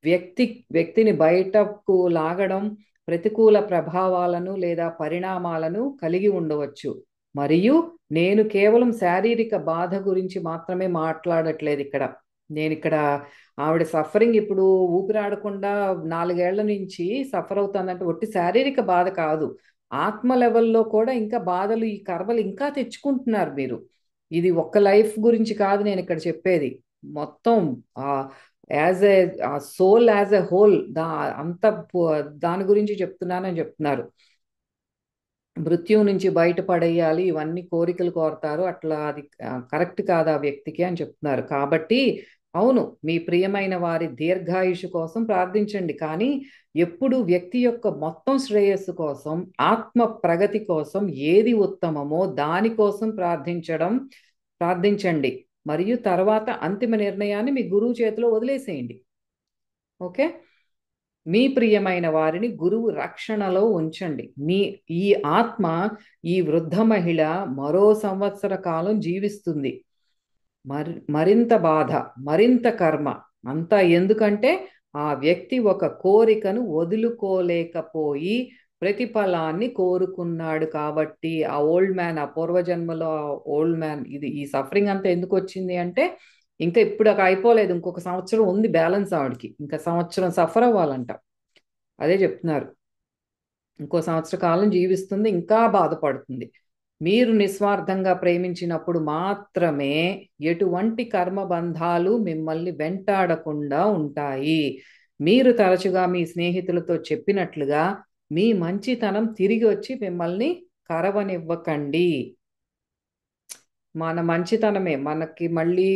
Speaker 1: వ్యక్తిని బయటకు లాగడం ప్రతికూల ప్రభావాలను లేదా పరిణామాలను కలిగి ఉండవచ్చు. మరియు నేను కేవలం శారీరక బాధ గురించి మాత్రమే మాట్లాడట్లేదు ఇక్కడ. నేను ఇక్కడ ఆవిడ సఫరింగ్ ఇప్పుడు ఊపిరాడకుండా 4 ఏళ్ల నుంచి సఫర్ అవుతుందంటే ఒట్టి శారీరక బాధ కాదు, ఆత్మ లెవెల్లో కూడా ఇంకా బాధలు, ఈ కర్మలు ఇంకా తెచ్చుకుంటున్నారు మీరు. ఇది ఒక్క లైఫ్ గురించి కాదు నేను ఇక్కడ చెప్పేది. మొత్తం as a soul as a whole అంత దాని గురించి చెప్తున్నానని చెప్తున్నారు. మృత్యువు నుంచి బయటపడేయాలి, ఇవన్నీ కోరికలు కోరతారు, అట్లా అది కరెక్ట్ కాదు ఆ వ్యక్తికి అని చెప్తున్నారు. కాబట్టి అవును, మీ ప్రియమైన వారి దీర్ఘాయుషు కోసం ప్రార్థించండి, కానీ ఎప్పుడు వ్యక్తి యొక్క మొత్తం శ్రేయస్సు కోసం, ఆత్మ ప్రగతి కోసం ఏది ఉత్తమమో దానికోసం ప్రార్థించండి. మరియు తర్వాత అంతిమ నిర్ణయాన్ని మీ గురువు చేతిలో వదిలేసేయండి. ఓకే. మీ ప్రియమైన వారిని గురువు రక్షణలో ఉంచండి. ఈ ఆత్మ, ఈ వృద్ధ మహిళ మరో సంవత్సర కాలం జీవిస్తుంది. మరింత బాధ, మరింత కర్మ అంతా ఎందుకంటే ఆ వ్యక్తి ఒక కోరికను వదులుకోలేకపోయి ప్రతిఫలాన్ని కోరుకున్నాడు కాబట్టి. ఆ ఓల్డ్ మ్యాన్, ఆ పూర్వజన్మలో ఓల్డ్ మ్యాన్, ఈ సఫరింగ్ అంతా ఎందుకు వచ్చింది అంటే, ఇంకా ఇప్పుడు అయిపోలేదు, ఇంకొక సంవత్సరం ఉంది బ్యాలెన్స్ ఆవిడకి, ఇంకా సంవత్సరం సఫర్ అవ్వాలంట. అదే చెప్తున్నారు. ఇంకో సంవత్సర కాలం జీవిస్తుంది, ఇంకా బాధపడుతుంది. మీరు నిస్వార్థంగా ప్రేమించినప్పుడు మాత్రమే ఎటువంటి కర్మబంధాలు మిమ్మల్ని వెంటాడకుండా ఉంటాయి. మీరు తరచుగా మీ స్నేహితులతో చెప్పినట్లుగా మీ మంచితనం తిరిగి వచ్చి మిమ్మల్ని కరవనివ్వకండి. మన మంచితనమే మనకి మళ్ళీ,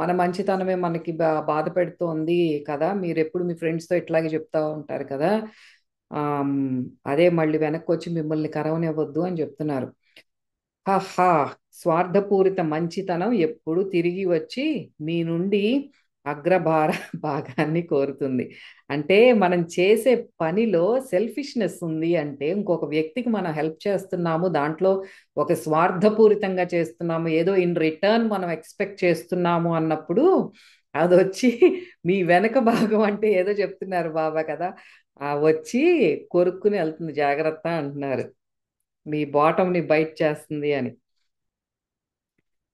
Speaker 1: మన మంచితనమే మనకి బాధ పెడుతోంది కదా. మీరు ఎప్పుడు మీ ఫ్రెండ్స్తో ఇట్లాగే చెప్తా ఉంటారు కదా, ఆమ్, అదే మళ్ళీ వెనక్కి వచ్చి మిమ్మల్ని కరవనివ్వద్దు అని చెప్తున్నారు. హహా, స్వార్థపూరిత మంచితనం ఎప్పుడు తిరిగి వచ్చి మీ నుండి అగ్రభార భాగాన్ని కోరుతుంది. అంటే మనం చేసే పనిలో సెల్ఫిష్నెస్ ఉంది అంటే, ఇంకొక వ్యక్తికి మనం హెల్ప్ చేస్తున్నాము, దాంట్లో ఒక స్వార్థపూరితంగా చేస్తున్నాము, ఏదో ఇన్ రిటర్న్ మనం ఎక్స్పెక్ట్ చేస్తున్నాము అన్నప్పుడు అది వచ్చి మీ వెనక భాగం అంటే ఏదో చెప్తున్నారు బాబా కదా, ఆ వచ్చి కొరుక్కుని వెళ్తుంది, జాగ్రత్త అంటున్నారు. మీ బాటంని బైట్ చేస్తుంది అని.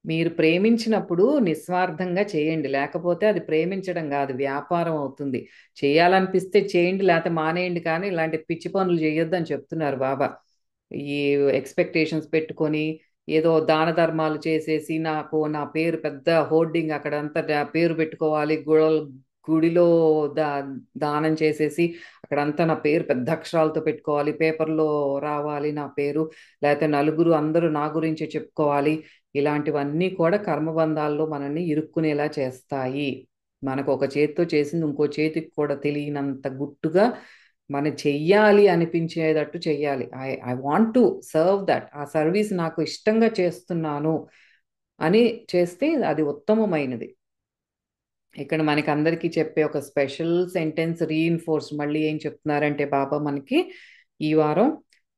Speaker 1: మీరు ప్రేమించినప్పుడు నిస్వార్థంగా చేయండి, లేకపోతే అది ప్రేమించడం కాదు, వ్యాపారం అవుతుంది. చేయాలనిపిస్తే చేయండి, లేకపోతే మానేయండి, కానీ ఇలాంటి పిచ్చి పనులు చేయొద్దు అని చెప్తున్నారు బాబా. ఈ ఎక్స్పెక్టేషన్స్ పెట్టుకొని ఏదో దాన ధర్మాలు చేసేసి, నా పేరు పెద్ద హోర్డింగ్ అక్కడంతా పేరు పెట్టుకోవాలి, గుడిలో దా దానం చేసేసి అక్కడంతా నా పేరు పెద్ద అక్షరాలతో పెట్టుకోవాలి, పేపర్లో రావాలి నా పేరు, లేకపోతే నలుగురు అందరూ నా గురించి చెప్పుకోవాలి. ఇలాంటివన్నీ కూడా కర్మబంధాల్లో మనల్ని ఇరుక్కునేలా చేస్తాయి. మనకు ఒక చేతితో చేసింది ఇంకో చేతికి కూడా తెలియనంత గుట్టుగా మనం చెయ్యాలి అనిపించేటట్టు చెయ్యాలి. I want to serve that, ఆ సర్వీస్ నాకు ఇష్టంగా చేస్తున్నాను అని చేస్తే అది ఉత్తమమైనది. ఇక్కడ మనకి అందరికీ చెప్పే ఒక స్పెషల్ సెంటెన్స్ రీఇన్ఫోర్స్ మళ్ళీ ఏం చెప్తున్నారంటే బాబా మనకి ఈ వారం,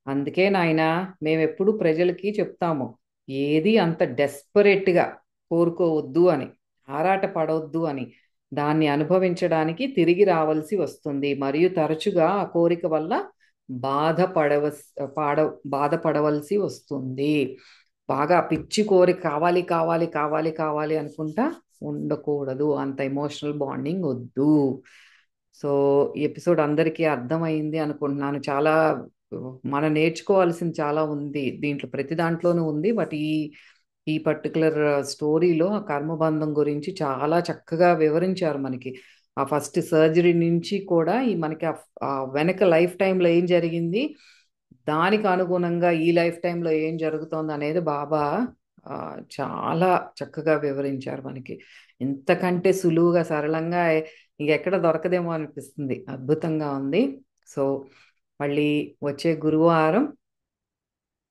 Speaker 1: అందుకే నాయన మేము ఎప్పుడు ప్రజలకి చెప్తాము, ఏది అంత డెస్పరేట్గా కోరుకోవద్దు అని, ఆరాట పడవద్దు అని. దాన్ని అనుభవించడానికి తిరిగి రావాల్సి వస్తుంది, మరియు తరచుగా ఆ కోరిక వల్ల బాధపడవ పాడ బాధపడవలసి వస్తుంది. బాగా పిచ్చి కోరిక కావాలి కావాలి కావాలి కావాలి అనుకుంటా ఉండకూడదు, అంత ఎమోషనల్ బాండింగ్ వద్దు. సో ఈ ఎపిసోడ్ అందరికీ అర్థమైంది అనుకుంటున్నాను. చాలా మనం నేర్చుకోవాల్సింది చాలా ఉంది దీంట్లో, ప్రతి దాంట్లోనూ ఉంది. బట్ ఈ పర్టికులర్ స్టోరీలో ఆ కర్మబంధం గురించి చాలా చక్కగా వివరించారు మనకి. ఆ ఫస్ట్ సర్జరీ నుంచి కూడా ఈ మనకి ఆ వెనక లైఫ్ టైంలో ఏం జరిగింది, దానికి అనుగుణంగా ఈ లైఫ్ టైంలో ఏం జరుగుతోంది అనేది బాబా ఆ, చాలా చక్కగా వివరించారు మనకి. ఇంతకంటే సులువుగా సరళంగా ఇంకెక్కడ దొరకదేమో అనిపిస్తుంది, అద్భుతంగా ఉంది. సో మళ్ళీ వచ్చే గురువారం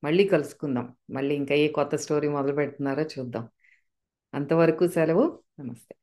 Speaker 1: మళ్ళీ కలుసుకుందాం. మళ్ళీ ఇంకా ఏ కొత్త స్టోరీ మొదలు పెడుతున్నారో చూద్దాం. అంతవరకు సెలవు. నమస్తే.